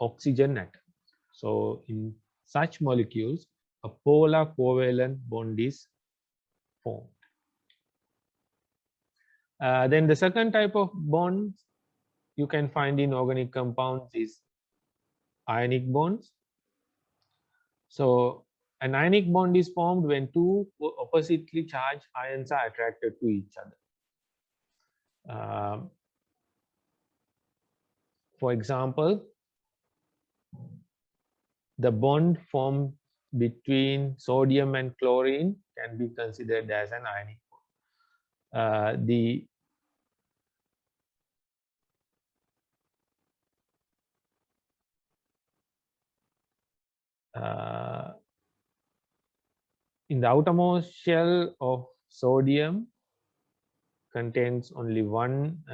oxygen atom. So in such molecules, a polar covalent bond is formed. Then the second type of bonds you can find in organic compounds is ionic bonds. So an ionic bond is formed when 2 oppositely charged ions are attracted to each other. For example, the bond formed between sodium and chlorine can be considered as an ionic bond. In the outermost shell of sodium contains only 1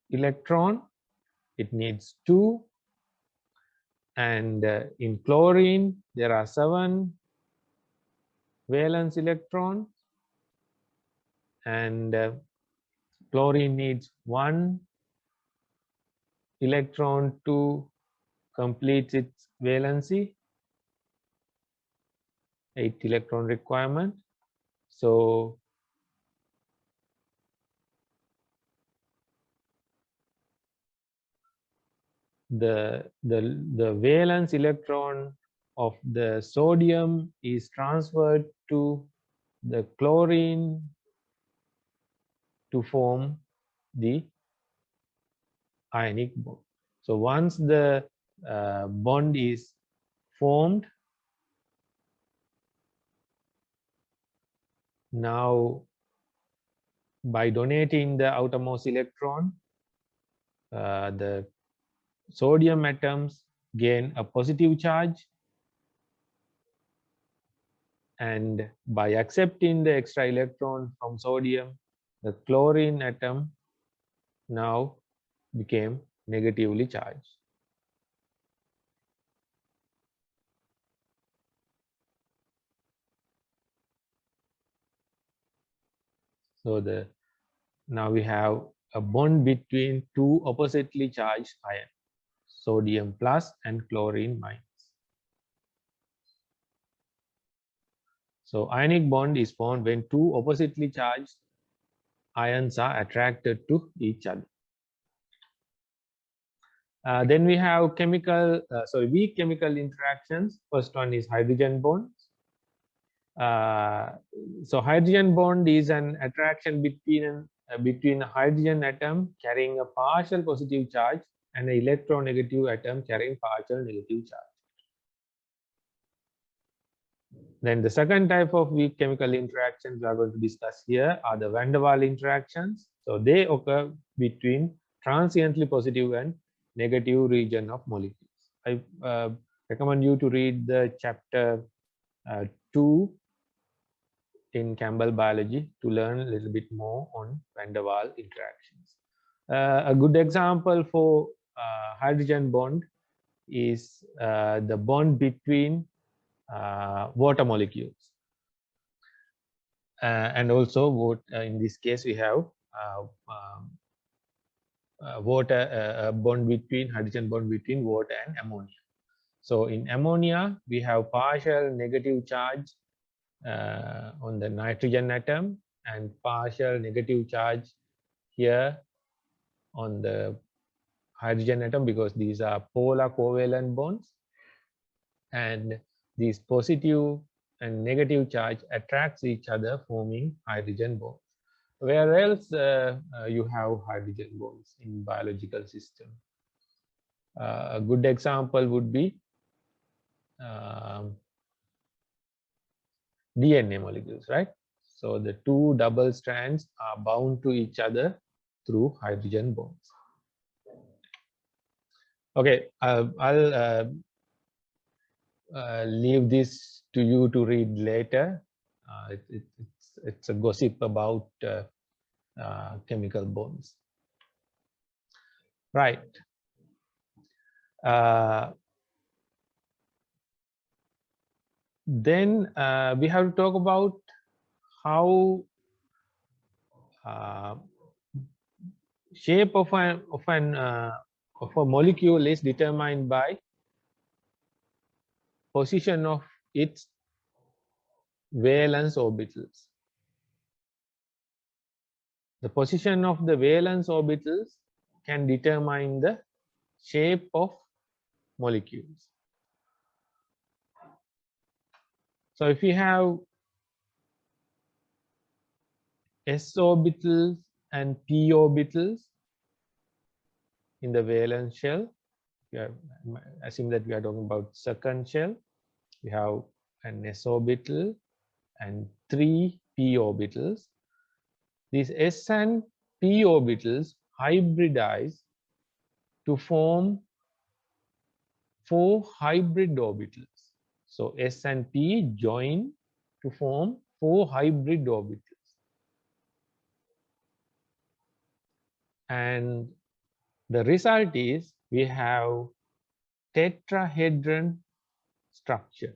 electron. It needs 2. And in chlorine, there are 7 valence electrons. And chlorine needs 1 electron to complete its valency, 8 electron requirement. So the valence electron of the sodium is transferred to the chlorine to form the ionic bond. So once the bond is formed, now by donating the outermost electron, the sodium atoms gain a positive charge, and by accepting the extra electron from sodium, the chlorine atom now became negatively charged. So now we have a bond between two oppositely charged ions, sodium plus and chlorine minus. So ionic bond is formed when two oppositely charged ions are attracted to each other. Then we have weak chemical interactions. First one is hydrogen bonds. So hydrogen bond is an attraction between a hydrogen atom carrying a partial positive charge and an electronegative atom carrying partial negative charge. Then the second type of weak chemical interactions we are going to discuss here are the van der Waals interactions. So they occur between transiently positive and negative region of molecules. I recommend you to read the chapter 2 in Campbell biology to learn a little bit more on van der Waals interactions. A good example for hydrogen bond is the bond between water molecules. And also in this case we have hydrogen bond between water and ammonia. So in ammonia we have partial negative charge on the nitrogen atom and partial negative charge here on the hydrogen atom, because these are polar covalent bonds, and these positive and negative charge attracts each other, forming hydrogen bonds. Where else you have hydrogen bonds in biological system? A good example would be DNA molecules, right? So the two double strands are bound to each other through hydrogen bonds. Okay, I'll leave this to you to read later. It's a gossip about chemical bonds. Right. Then we have to talk about how shape of a molecule is determined by position of its valence orbitals. The position of the valence orbitals can determine the shape of molecules. So if you have s orbitals and p orbitals in the valence shell, assume that we are talking about second shell, we have an s orbital and 3 p orbitals. These s and p orbitals hybridize to form 4 hybrid orbitals. So s and p join to form 4 hybrid orbitals. And the result is we have tetrahedron structure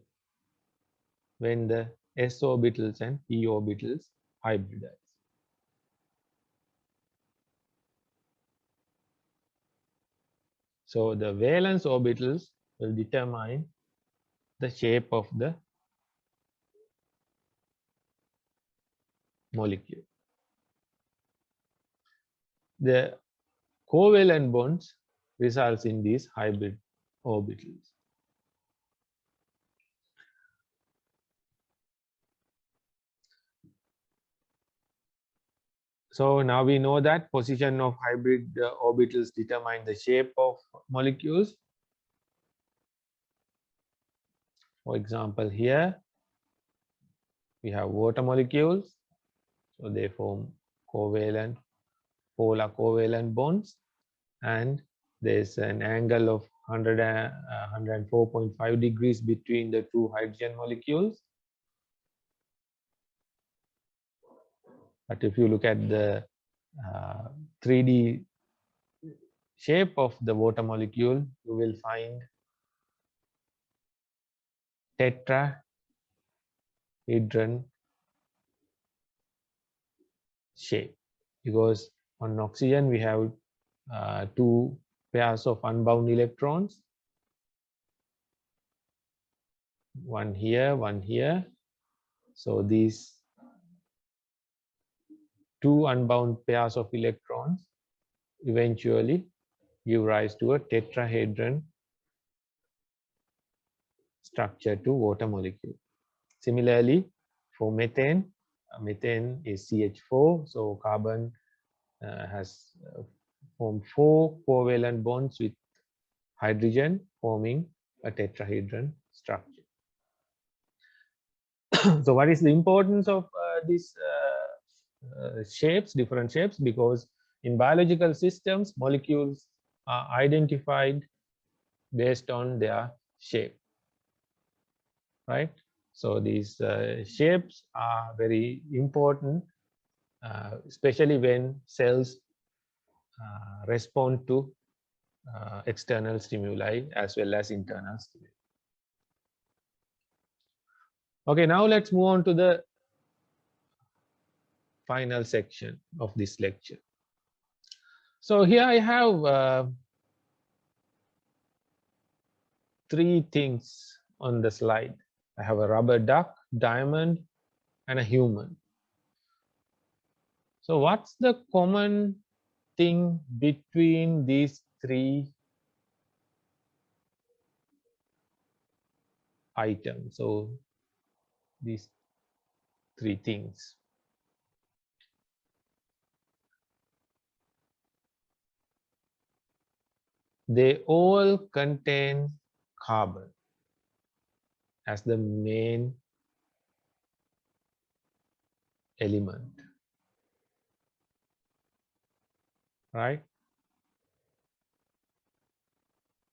when the s orbitals and p orbitals hybridize. So the valence orbitals will determine the shape of the molecule. The covalent bonds results in these hybrid orbitals. So now we know that position of hybrid orbitals determine the shape of molecules. For example, here we have water molecules. So they form covalent, polar covalent bonds, and There's an angle of 104.5 degrees between the two hydrogen molecules. But if you look at the 3D shape of the water molecule, you will find tetrahedron shape, because on oxygen we have two pairs of unbound electrons, one here, one here. So these two unbound pairs of electrons eventually give rise to a tetrahedron structure to water molecule. Similarly, for methane, methane is CH4, so carbon has formed 4 covalent bonds with hydrogen, forming a tetrahedron structure. So what is the importance of these shapes, different shapes? Because in biological systems, molecules are identified based on their shape, right? So these shapes are very important, especially when cells respond to external stimuli as well as internal stimuli. Okay, now let's move on to the final section of this lecture. So here I have 3 things on the slide. I have a rubber duck, diamond, and a human. So what's the common thing between these 3 items? So these 3 things. They all contain carbon as the main element, right?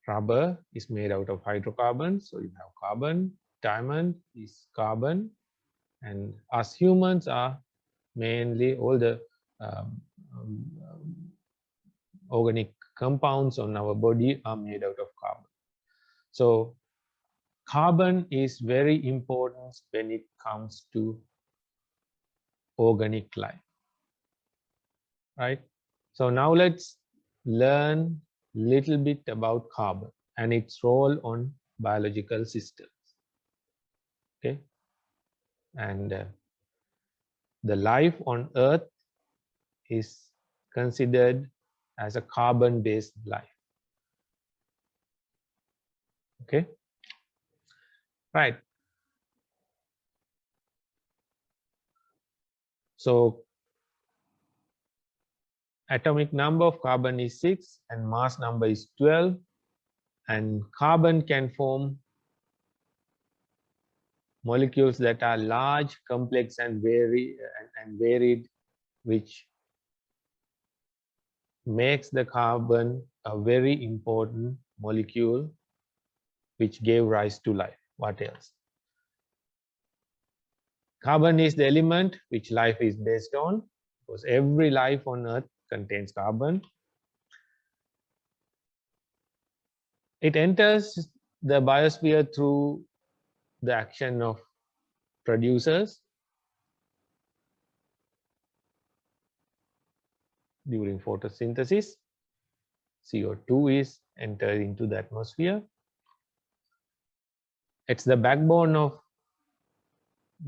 Rubber is made out of hydrocarbons, so you have carbon. Diamond is carbon, and us humans are mainly all the organic compounds on our body are made out of carbon. So carbon is very important when it comes to organic life, right? So now let's learn a little bit about carbon and its role on biological systems. Okay, and the life on Earth is considered as a carbon-based life. Okay, right. So atomic number of carbon is 6 and mass number is 12, and carbon can form molecules that are large, complex, and varied, which makes the carbon a very important molecule which gave rise to life. What else? Carbon is the element which life is based on, because every life on Earth contains carbon. It enters the biosphere through the action of producers during photosynthesis. CO2 is entered into the atmosphere. It's the backbone of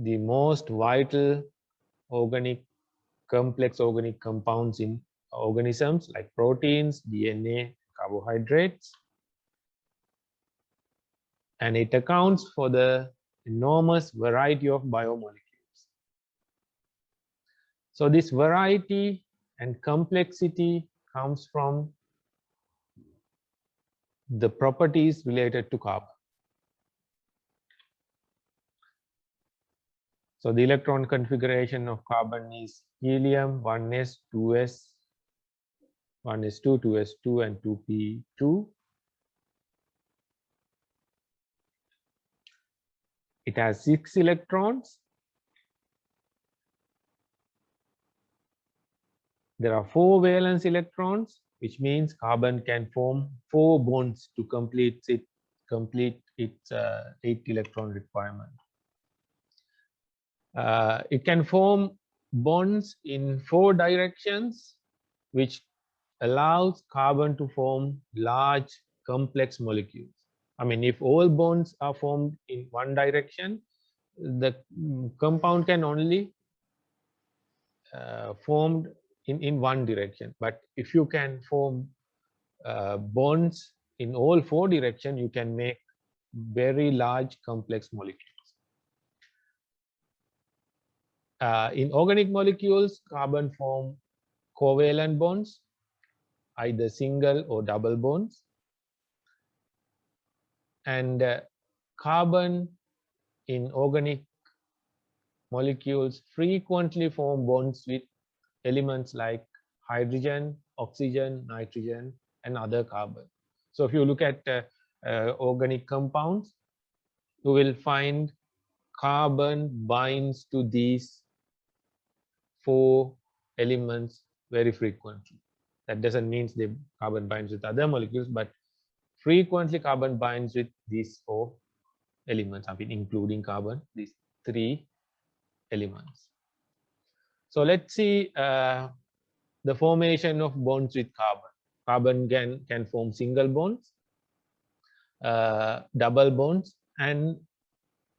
the most vital complex organic compounds in organisms like proteins, DNA, carbohydrates, and it accounts for the enormous variety of biomolecules. So this variety and complexity comes from the properties related to carbon. So the electron configuration of carbon is helium 1s, 2s, 1s2, 2s2, and 2p2. It has 6 electrons. There are 4 valence electrons, which means carbon can form 4 bonds to complete its 8 electron requirement. It can form bonds in 4 directions, which allows carbon to form large complex molecules. I mean, if all bonds are formed in one direction, the compound can only formed in one direction. But if you can form bonds in all 4 directions, you can make very large complex molecules. In organic molecules, carbon form covalent bonds, either single or double bonds. And carbon in organic molecules frequently form bonds with elements like hydrogen, oxygen, nitrogen, and other carbon. So if you look at organic compounds, you will find carbon binds to these 4 elements very frequently. That doesn't mean the carbon binds with other molecules, but frequently carbon binds with these 4 elements, I mean, including carbon, these 3 elements. So let's see the formation of bonds with carbon. Carbon can form single bonds, double bonds, and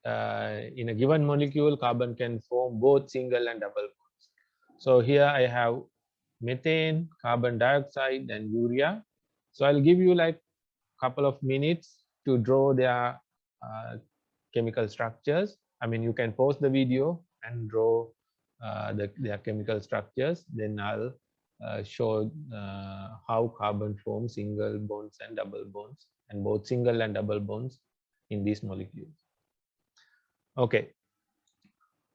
in a given molecule, carbon can form both single and double bonds. So here I have methane, carbon dioxide, and urea. So I'll give you like a couple of minutes to draw their chemical structures. I mean, you can pause the video and draw their chemical structures. Then I'll show how carbon forms single bonds and double bonds, and both single and double bonds in these molecules. Okay,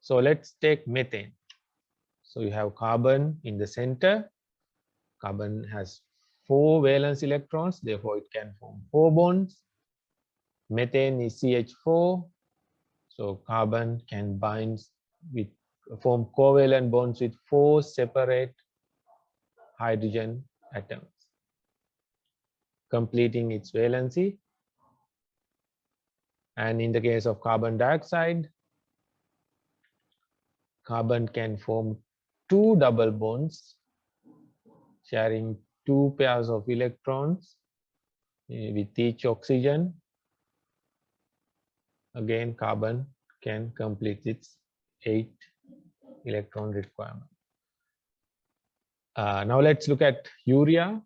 so let's take methane. So you have carbon in the center. Carbon has 4 valence electrons, therefore it can form 4 bonds. Methane is CH4, so carbon can form covalent bonds with 4 separate hydrogen atoms, completing its valency. And in the case of carbon dioxide, carbon can form 2 double bonds sharing 2 pairs of electrons with each oxygen. Again, carbon can complete its 8 electron requirement. Now let's look at urea.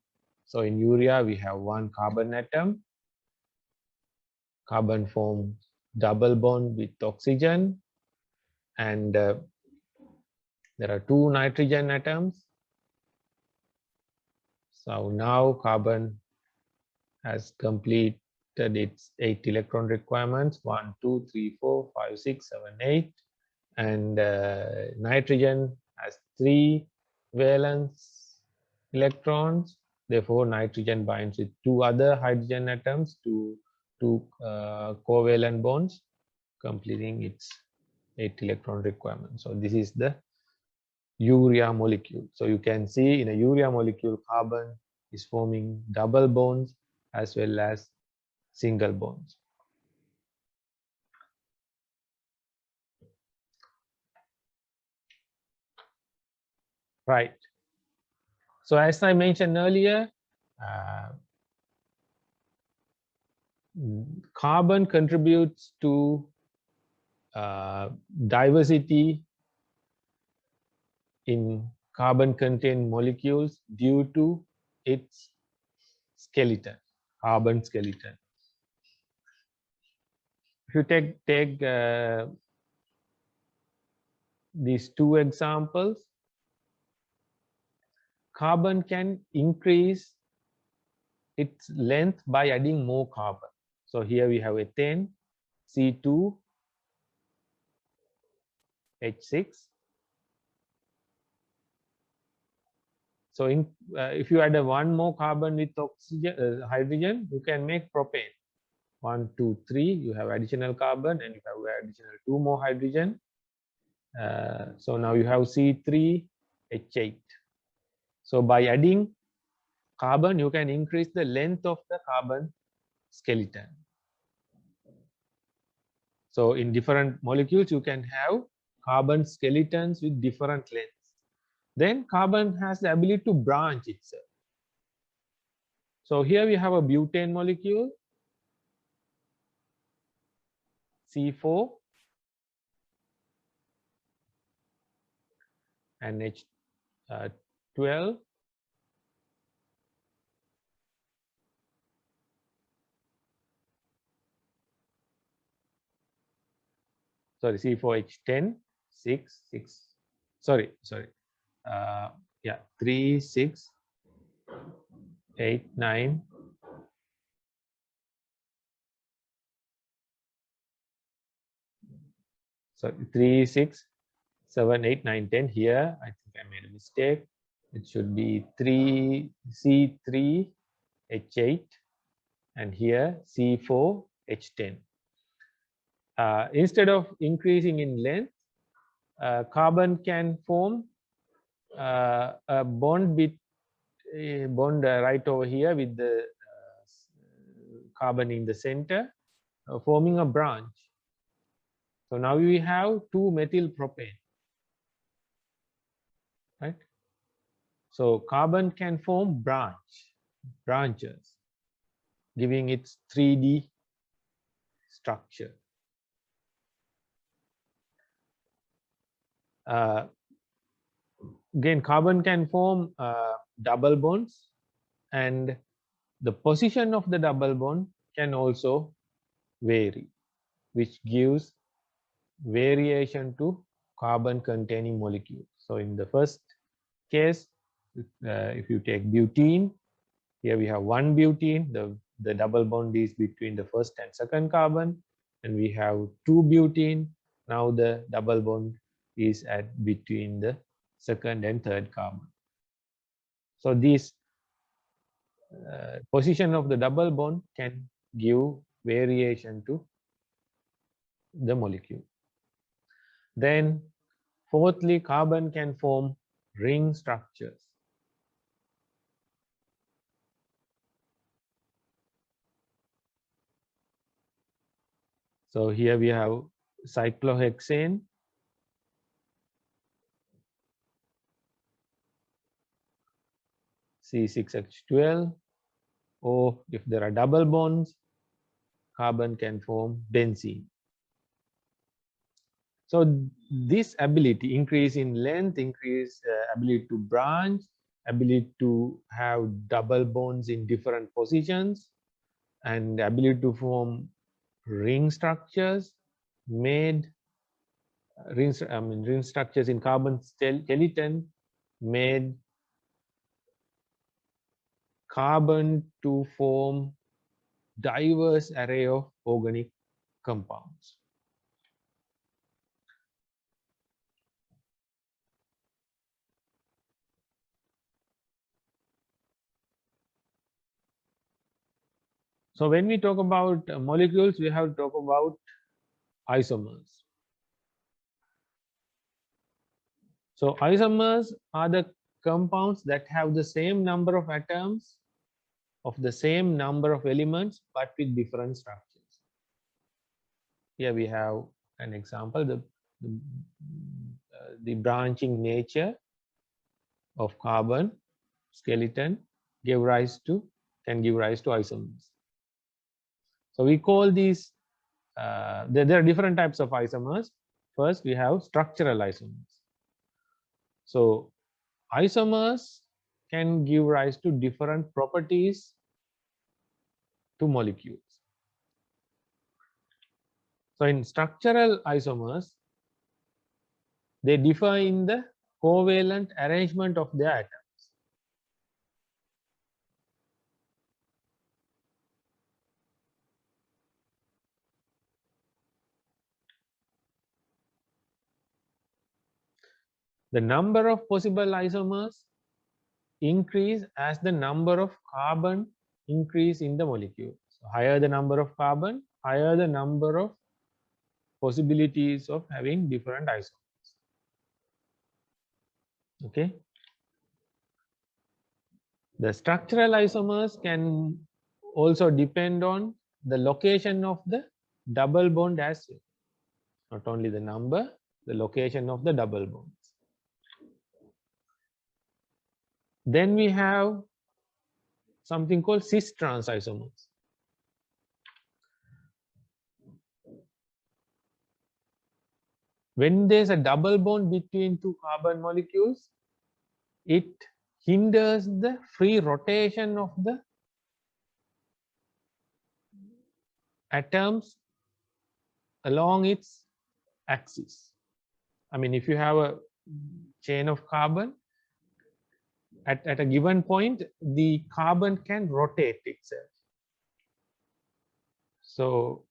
So in urea, we have 1 carbon atom. Carbon forms double bond with oxygen, and there are 2 nitrogen atoms. So now carbon has completed its 8 electron requirements, 1, 2, 3, 4, 5, 6, 7, 8. And nitrogen has 3 valence electrons. Therefore, nitrogen binds with 2 other hydrogen atoms to 2 covalent bonds, completing its 8 electron requirement. So this is the urea molecule. So you can see in a urea molecule, carbon is forming double bonds as well as single bonds. Right. So as I mentioned earlier, carbon contributes to diversity in carbon-contained molecules due to its skeleton, carbon skeleton. If you take these 2 examples, carbon can increase its length by adding more carbon. So here we have ethane, C2, H6. So if you add one more carbon with oxygen, hydrogen, you can make propane. 1, 2, 3, you have additional carbon and you have additional 2 more hydrogen. So now you have C3H8. So by adding carbon, you can increase the length of the carbon skeleton. So in different molecules, you can have carbon skeletons with different lengths. Then carbon has the ability to branch itself. So here we have a butane molecule, C4 and H12. Sorry, C4H10, 6, 6. Sorry. Yeah, 3, 6, 8, 9. Sorry, 3, 6, 7, 8, 9, 10. Here, I think I made a mistake. It should be 3, C3H8, and here C4H10. Instead of increasing in length, carbon can form a bond right over here with the carbon in the center, forming a branch. So now we have 2-methyl propane, right? So carbon can form branches, giving its 3D structure. Again, carbon can form double bonds, and the position of the double bond can also vary, which gives variation to carbon containing molecules. So in the first case, if you take butene, here we have one butene, the double bond is between the first and second carbon, and we have 2 butene. Now the double bond is between the second and third carbon. So this position of the double bond can give variation to the molecule. Then fourthly, carbon can form ring structures. So here we have cyclohexane, C6H12, or if there are double bonds, carbon can form benzene. So this ability, increase in length, increase ability to branch, ability to have double bonds in different positions, and ability to form ring structures made ring structures in carbon skeleton made carbon to form diverse array of organic compounds. So when we talk about molecules, we have to talk about isomers. So isomers are the compounds that have the same number of atoms of the same number of elements, but with different structures. Here we have an example, the branching nature of carbon skeleton can give rise to isomers. So we call these, there are different types of isomers. First, we have structural isomers. So isomers can give rise to different properties to molecules. So in structural isomers, they differ in the covalent arrangement of their atoms. The number of possible isomers increase as the number of carbon increase in the molecule. So higher the number of carbon, higher the number of possibilities of having different isomers. Okay. The structural isomers can also depend on the location of the double bond as well. Not only the number, the location of the double bonds. Then we have something called cis-trans isomers. When there's a double bond between two carbon molecules, it hinders the free rotation of the atoms along its axis. I mean, if you have a chain of carbon, at a given point, the carbon can rotate itself. So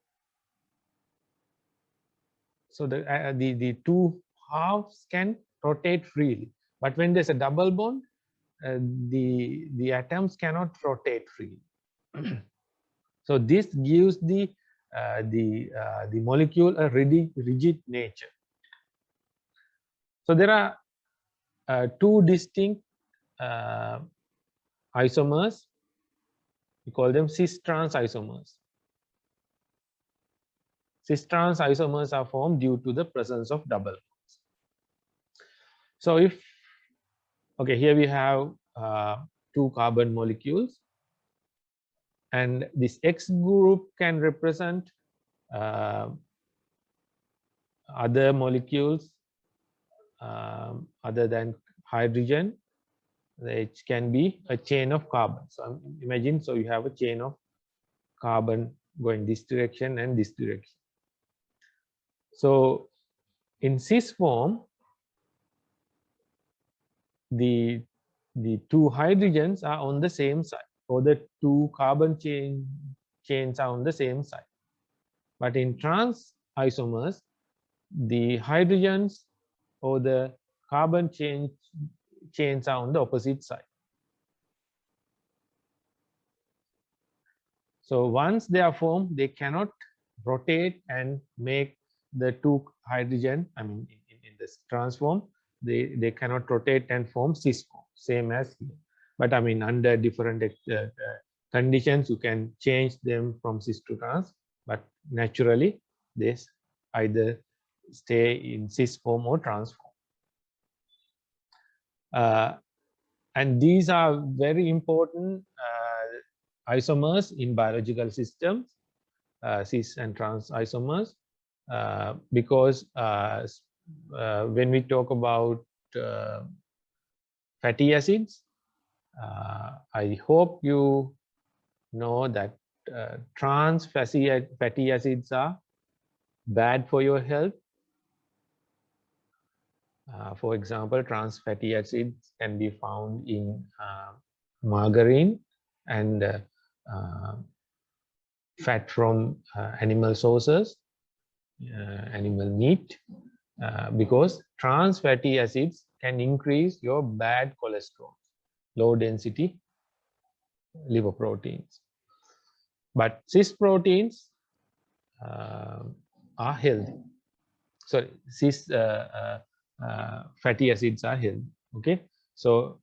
the two halves can rotate freely. But when there's a double bond, the atoms cannot rotate freely. So this gives the molecule a rigid nature. So there are two distinct isomers. We call them cis-trans isomers. Cis-trans isomers are formed due to the presence of double bonds. So if, okay, here we have two carbon molecules, and this X group can represent other molecules other than hydrogen. It can be a chain of carbon. So imagine, so you have a chain of carbon going this direction and this direction. So in cis form, the two hydrogens are on the same side, or the two carbon chains are on the same side. But in trans isomers, the hydrogens or the carbon chains are on the opposite side. So once they are formed, they cannot rotate and make the two hydrogen, I mean, in this trans form, they cannot rotate and form cis form, same as here. But I mean, under different conditions, you can change them from cis to trans, but naturally, they either stay in cis form or trans form. And these are very important isomers in biological systems, cis and trans isomers, because when we talk about fatty acids, I hope you know that trans fatty acids are bad for your health. For example, trans fatty acids can be found in margarine and fat from animal sources, animal meat, because trans fatty acids can increase your bad cholesterol, low density lipoproteins. But cis proteins are healthy. Sorry, cis fatty acids are healthy. Okay, so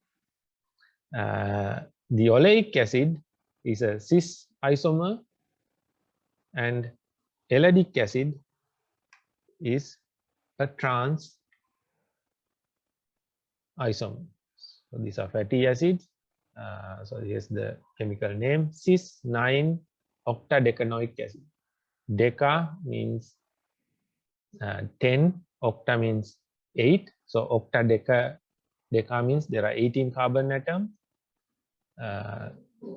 the oleic acid is a cis isomer, and aladic acid is a trans isomer. So these are fatty acids. So here's the chemical name, cis 9-octadecanoic acid. Deca means 10, octa means 8. So octadeca means there are 18 carbon atoms.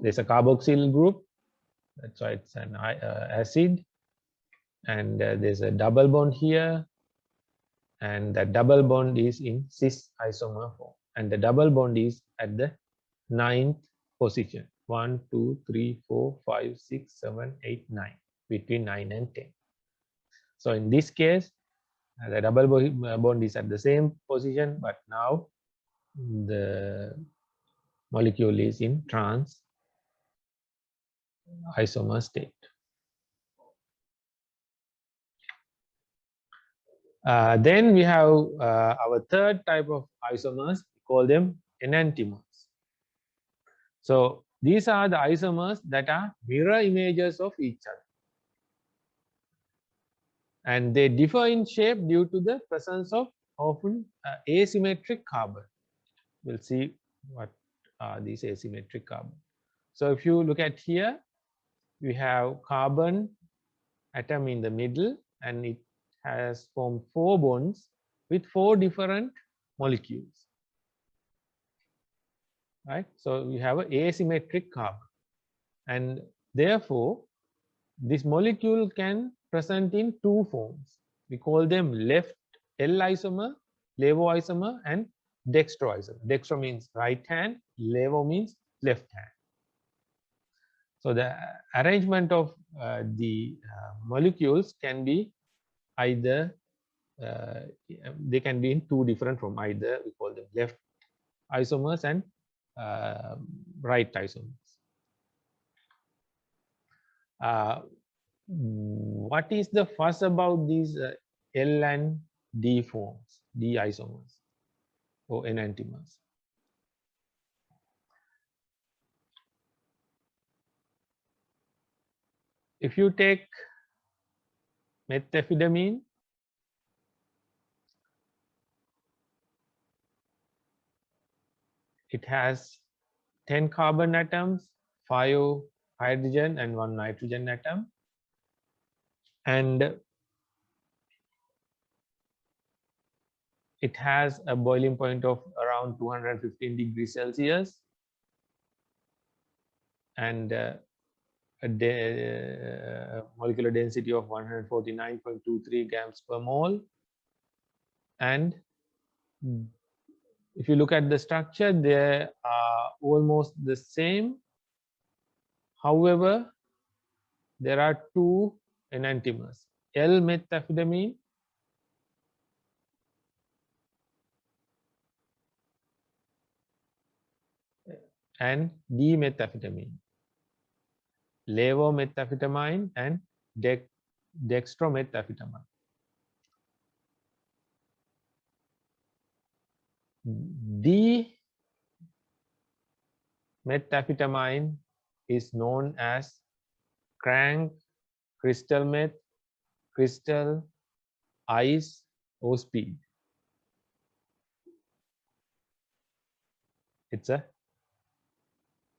There's a carboxyl group, that's why it's an acid. And there's a double bond here, and the double bond is in cis isomer form, and the double bond is at the 9th position. 1, 2, 3, 4, 5, 6, 7, 8, 9, between 9 and 10. So in this case, the double bond is at the same position, but now the molecule is in trans isomer state. Then we have our third type of isomers, we call them enantiomers. So these are the isomers that are mirror images of each other. And they differ in shape due to the presence of often asymmetric carbon. We'll see what are these asymmetric carbon. So if you look at here, we have carbon atom in the middle, and it has formed 4 bonds with 4 different molecules, right? So we have an asymmetric carbon, and therefore this molecule can present in 2 forms. We call them left L isomer, levo isomer, and dextro isomer. Dextro means right hand, levo means left hand. So the arrangement of the molecules can be either they can be in 2 different forms. Either we call them left isomers and right isomers. What is the fuss about these L and D forms, D isomers or enantiomers? If you take methamphetamine, it has 10 carbon atoms, 5 hydrogen and 1 nitrogen atom, and it has a boiling point of around 215 degrees Celsius and a molecular density of 149.23 grams per mole. And if you look at the structure, they are almost the same. However, there are 2 enantiomers, L-methamphetamine and D-methamphetamine, levomethamphetamine and dextromethamphetamine. D-methamphetamine is known as crank, crystal meth, crystal, ice, or speed. It's a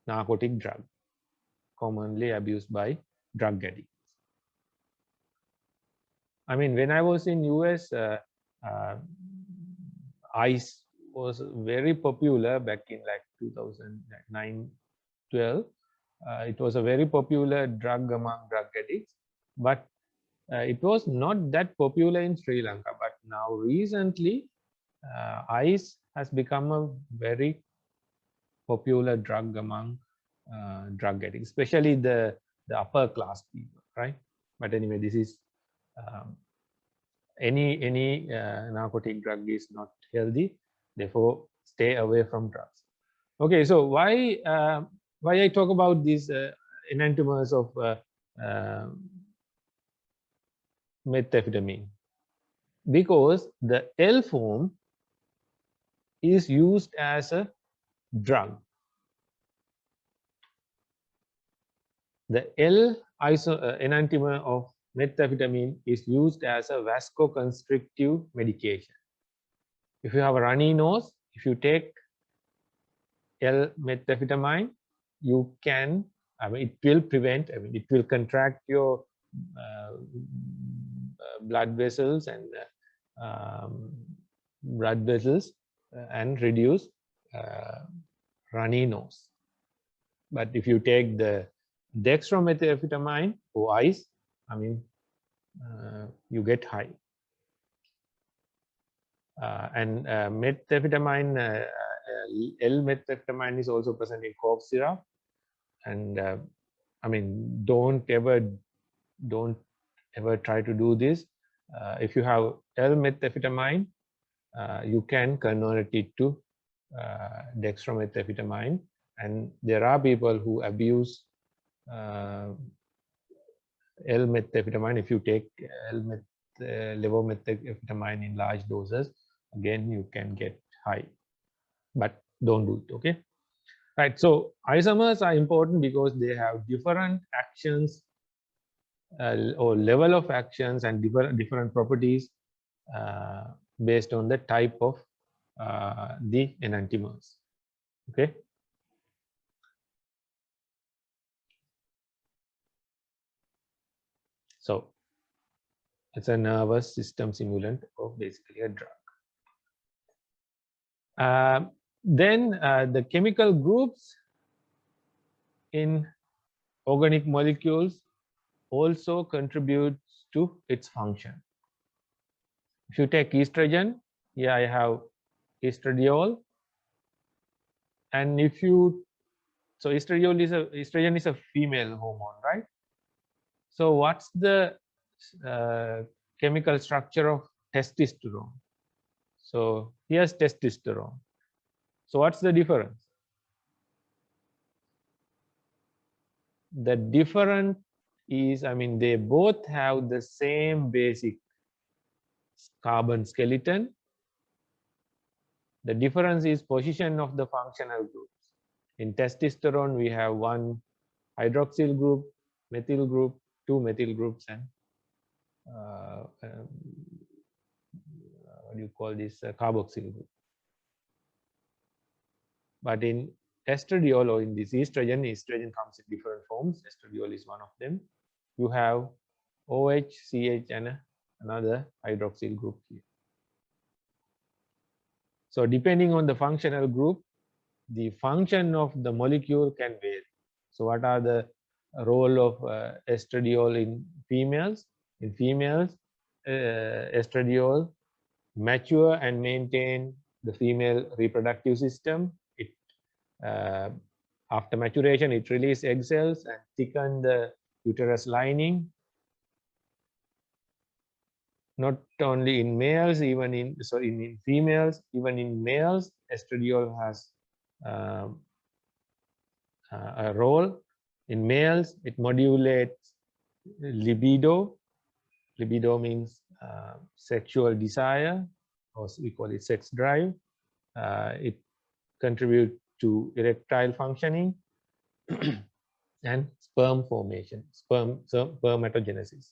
narcotic drug commonly abused by drug addicts. I mean, when I was in US, ice was very popular back in like 2009, 12. It was a very popular drug among drug addicts, but it was not that popular in Sri Lanka. But now recently, ice has become a very popular drug among drug addicts, especially the upper class people, right? But anyway, this is any narcotic drug is not healthy, therefore stay away from drugs. Okay, so why I talk about these enantiomers of methamphetamine? Because the L form is used as a drug. The L enantiomer of methamphetamine is used as a vasoconstrictive medication. If you have a runny nose, if you take L-methamphetamine, you can, it will prevent, it will contract your blood vessels and and reduce runny nose. But if you take the dextromethamphetamine or ice, you get high. And methamphetamine, L-methamphetamine is also present in cough syrup. And don't ever try to do this. If you have L-methamphetamine, you can convert it to dextromethamphetamine and there are people who abuse L-methamphetamine. If you take levomethamphetamine in large doses, again you can get high, but don't do it. Okay, right? So isomers are important because they have different actions or level of actions and different properties based on the type of the enantiomers. Okay. So it's a nervous system simulant of basically a drug. Then the chemical groups in organic molecules also contributes to its function. If you take estrogen, here I have estradiol, and if you estrogen is a female hormone, right? So what's the chemical structure of testosterone? So here's testosterone. So what's the difference? The difference is, I mean, they both have the same basic carbon skeleton. The difference is position of the functional groups. In testosterone, we have one hydroxyl group, methyl group, two methyl groups, and what do you call this, carboxyl group. But in estradiol, or in this estrogen comes in different forms. Estradiol is one of them. You have OH, CH, and another hydroxyl group here. So depending on the functional group, the function of the molecule can vary. So what are the role of estradiol in females? In females, estradiol mature and maintain the female reproductive system. It after maturation, it releases egg cells and thicken the uterus lining. Not only in males, even in females, even in males, estradiol has a role. In males, it modulates libido. Libido means sexual desire, or we call it sex drive. It contributes to erectile functioning and sperm formation, spermatogenesis.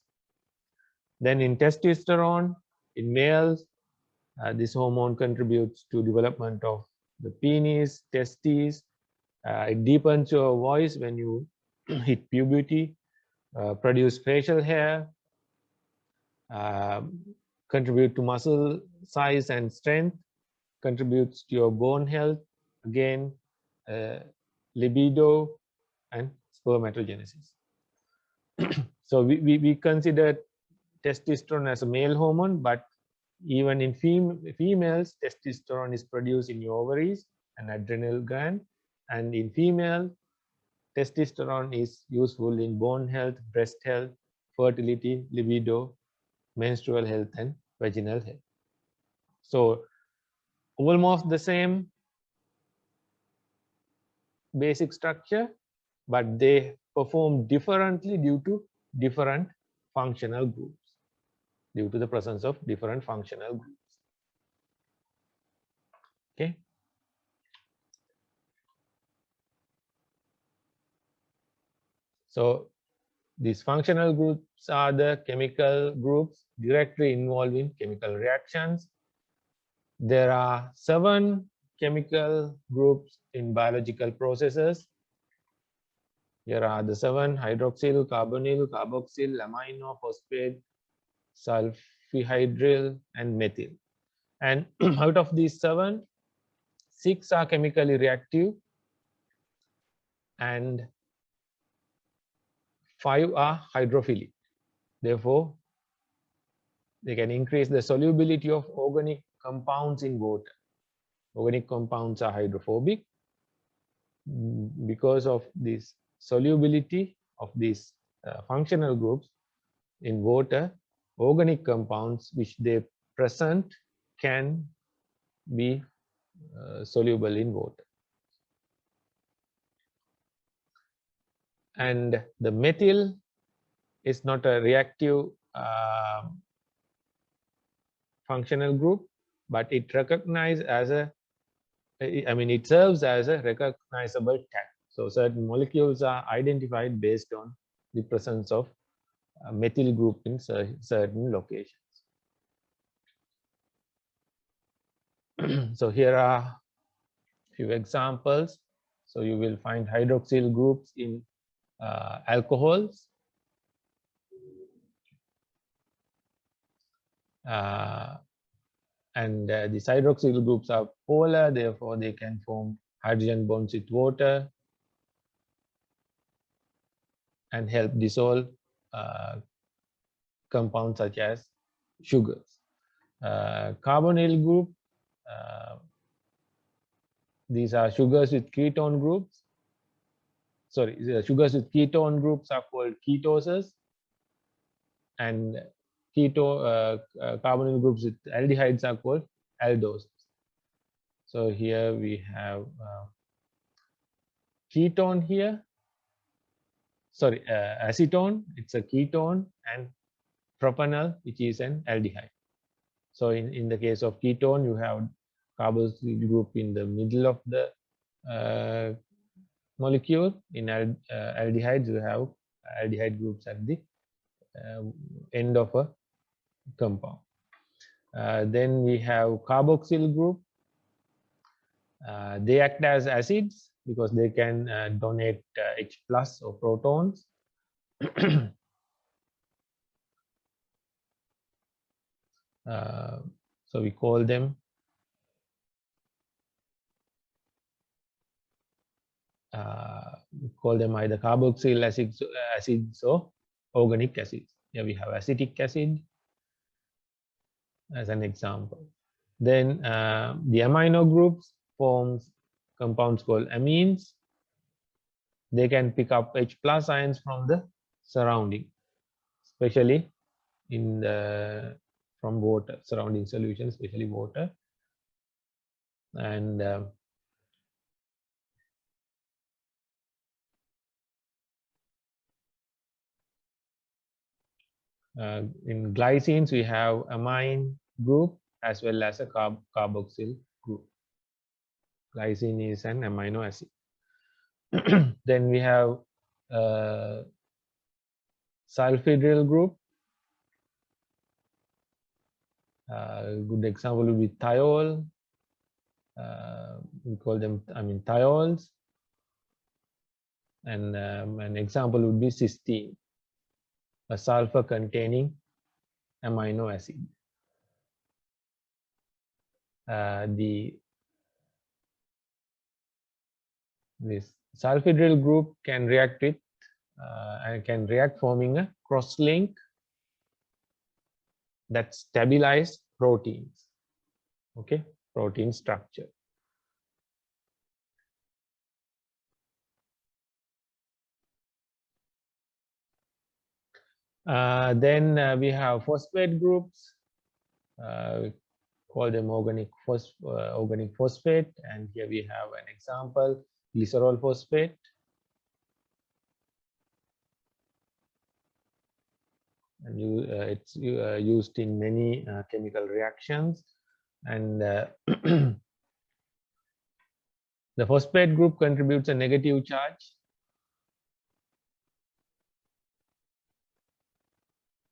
Then in testosterone, in males, this hormone contributes to development of the penis, testes. It deepens your voice when you hit puberty, produce facial hair, contribute to muscle size and strength, contributes to your bone health, again, libido and spermatogenesis. So we consider testosterone as a male hormone, but even in females, testosterone is produced in your ovaries and adrenal gland, and in female, testosterone is useful in bone health, breast health, fertility, libido, menstrual health, and vaginal health. So almost the same basic structure, but they perform differently due to different functional groups, due to the presence of different functional groups. Okay. So these functional groups are the chemical groups directly involved in chemical reactions. There are 7 chemical groups in biological processes. Here are the 7: hydroxyl, carbonyl, carboxyl, amino, phosphate, sulfhydryl, and methyl. And out of these 7, 6 are chemically reactive and 5 are hydrophilic. Therefore, they can increase the solubility of organic compounds in water. Organic compounds are hydrophobic. Because of this solubility of these functional groups in water, organic compounds which they present can be soluble in water. and the methyl is not a reactive functional group, but it recognizes as a, it serves as a recognizable tag. So certain molecules are identified based on the presence of a methyl group in certain locations. So here are few examples. So you will find hydroxyl groups in alcohols, and these hydroxyl groups are polar, therefore they can form hydrogen bonds with water and help dissolve compounds such as sugars. Carbonyl group, these are sugars with ketone groups. Sorry, sugars with ketone groups are called ketoses, and carbonyl groups with aldehydes are called aldoses. So here we have ketone here. Sorry, acetone, it's a ketone, and propanol, which is an aldehyde. So in the case of ketone, you have carboxyl group in the middle of the molecule. In aldehydes, you have aldehyde groups at the end of a compound. Then we have carboxyl group. They act as acids because they can donate H plus or protons. So we call them either carboxyl acids or organic acids. Here we have acetic acid as an example. Then the amino groups forms compounds called amines. They can pick up H plus ions from the surrounding, especially in the from water, surrounding solution, especially water. And in glycines, we have amine group as well as a carboxyl group. Glycine is an amino acid. Then we have sulfhydryl group. Good example would be thiol. We call them, thiols. And an example would be cysteine, a sulfur containing amino acid. This sulfhydryl group can react with and can react forming a cross-link that stabilize proteins. Okay, protein structure. Then we have phosphate groups. We call them organic phosphate, and here we have an example, glycerol phosphate. And it's used in many chemical reactions, and the phosphate group contributes a negative charge,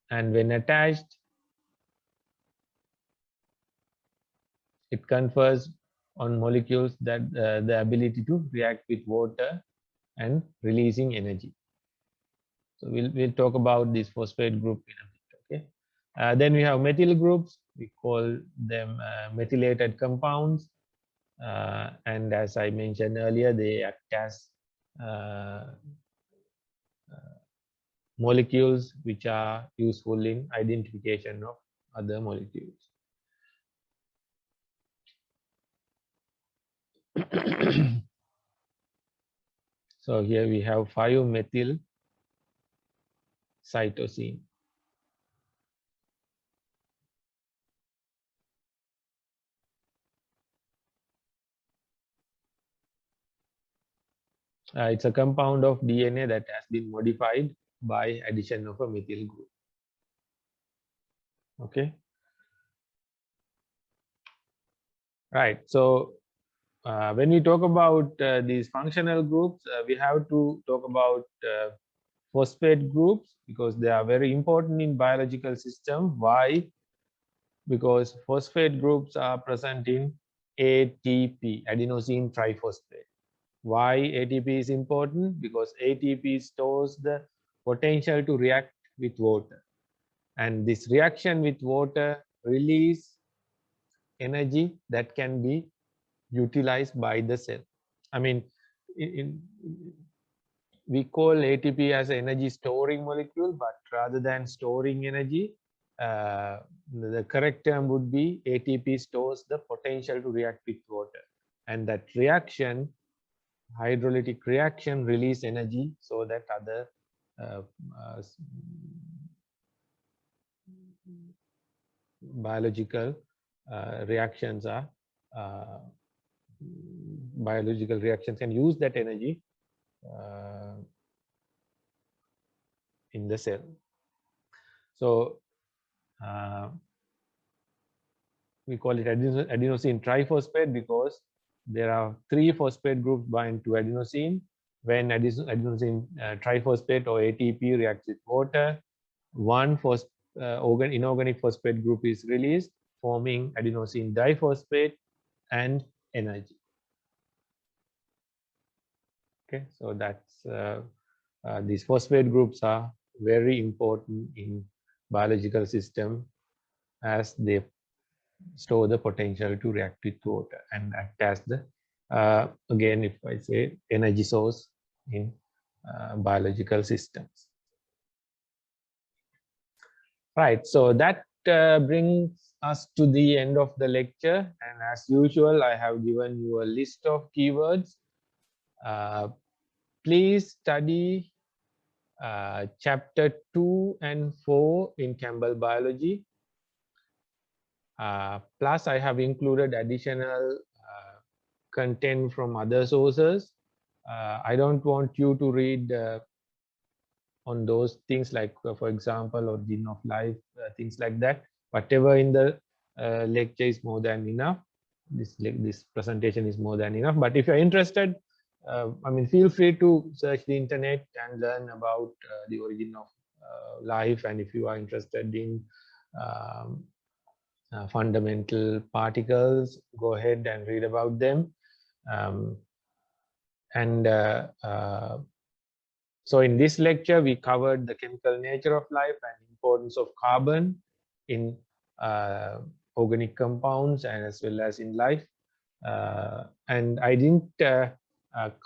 and when attached, it confers on molecules that the ability to react with water and releasing energy. So we'll talk about this phosphate group in a bit. Okay. Then we have methyl groups. We call them methylated compounds, and as I mentioned earlier, they act as molecules which are useful in identification of other molecules. So here we have 5-methyl cytosine. It's a compound of DNA that has been modified by addition of a methyl group. Okay. Right. So when we talk about these functional groups, we have to talk about phosphate groups because they are very important in biological system. Why? Because phosphate groups are present in ATP, adenosine triphosphate. Why ATP is important? Because ATP stores the potential to react with water, and this reaction with water release energy that can be utilized by the cell. I mean, we call ATP as an energy storing molecule, but rather than storing energy, the correct term would be ATP stores the potential to react with water, and that reaction, hydrolytic reaction, release energy so that other uh, uh, biological reactions are biological reactions can use that energy in the cell. So we call it adenosine triphosphate because there are 3 phosphate groups bind to adenosine. When adenosine triphosphate or ATP reacts with water, one inorganic phosphate group is released, forming adenosine diphosphate and energy. Okay, so that's these phosphate groups are very important in biological system as they store the potential to react with water and act as the again, if I say, energy source in biological systems. Right, so that brings us to the end of the lecture, and as usual I have given you a list of keywords. Please study chapter 2 and 4 in Campbell Biology. Plus I have included additional content from other sources. I don't want you to read on those things like, for example, origin of life, things like that. Whatever in the lecture is more than enough. This presentation is more than enough. But if you're interested, I mean, feel free to search the internet and learn about the origin of life. And if you are interested in fundamental particles, go ahead and read about them. So in this lecture, we covered the chemical nature of life and importance of carbon in organic compounds and as well as in life. And I didn't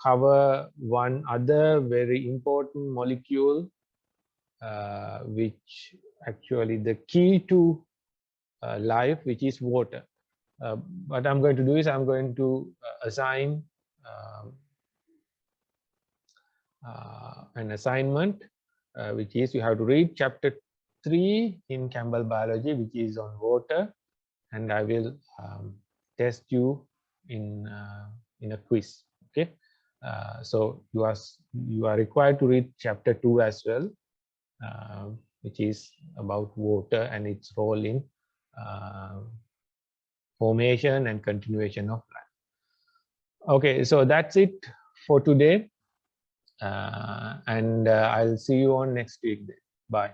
cover one other very important molecule, which actually the key to life, which is water. What I'm going to do is I'm going to assign an assignment, which is you have to read chapter 3 in Campbell Biology, which is on water, and I will test you in a quiz. Okay, so you are required to read chapter 2 as well, which is about water and its role in formation and continuation of life. Okay, so that's it for today. And I'll see you on next week. Bye.